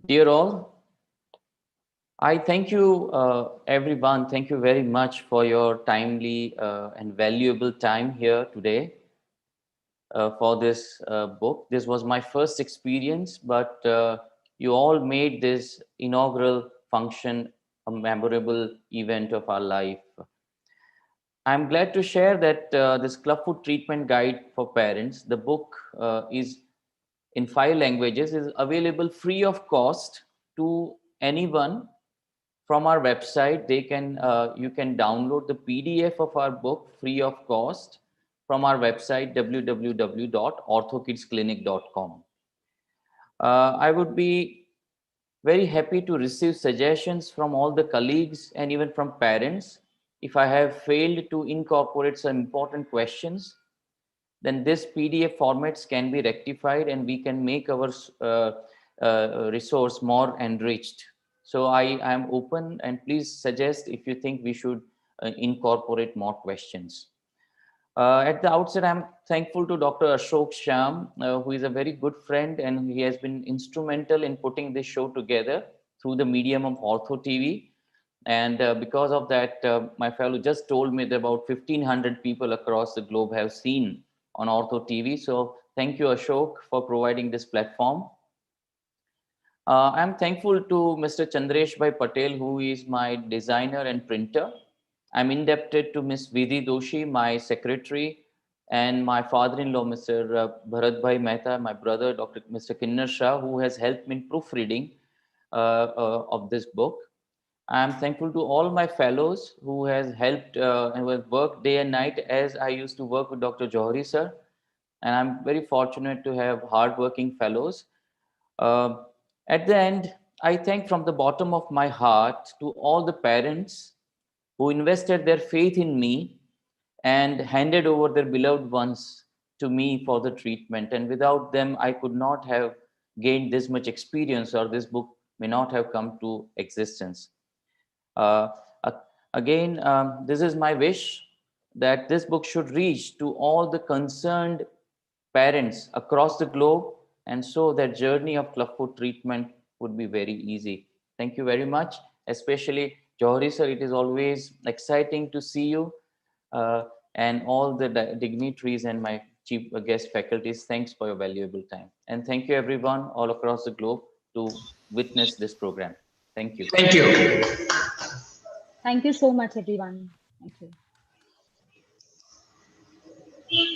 dear all, I thank you, everyone. Thank you very much for your timely and valuable time here today for this book. This was my first experience, but you all made this inaugural function a memorable event of our life. I'm glad to share that this clubfoot treatment guide for parents, the book is in 5 languages, is available free of cost to anyone from our website. They can you can download the PDF of our book free of cost from our website www.orthokidsclinic.com. I would be very happy to receive suggestions from all the colleagues and even from parents. If I have failed to incorporate some important questions, then this PDF formats can be rectified and we can make our resource more enriched. So I am open, and please suggest if you think we should incorporate more questions. At the outset, I'm thankful to Dr. Ashok Sham, who is a very good friend, and he has been instrumental in putting this show together through the medium of Ortho TV. And because of that, my fellow just told me that about 1,500 people across the globe have seen on Ortho TV. So thank you, Ashok, for providing this platform. I'm thankful to Mr. Chandresh Bhai Patel, who is my designer and printer. I'm indebted to Ms. Vidhi Doshi, my secretary, and my father-in-law, Mr. Bharat Bhai Mehta, my brother, Mr. Kinnar Shah, who has helped me in proofreading of this book. I'm thankful to all my fellows who has helped and who have worked day and night, as I used to work with Dr. Johari sir. And I'm very fortunate to have hardworking fellows. Uh, at the end, I thank from the bottom of my heart to all the parents who invested their faith in me and handed over their beloved ones to me for the treatment. And without them, I could not have gained this much experience, or this book may not have come to existence. Uh, Again, this is my wish that this book should reach to all the concerned parents across the globe, and so that journey of clubfoot treatment would be very easy. Thank you very much, especially Johari sir. It is always exciting to see you and all the dignitaries and my chief guest faculties. Thanks for your valuable time. And thank you everyone all across the globe to witness this program. Thank you. Thank you. Thank you so much, everyone. Thank you.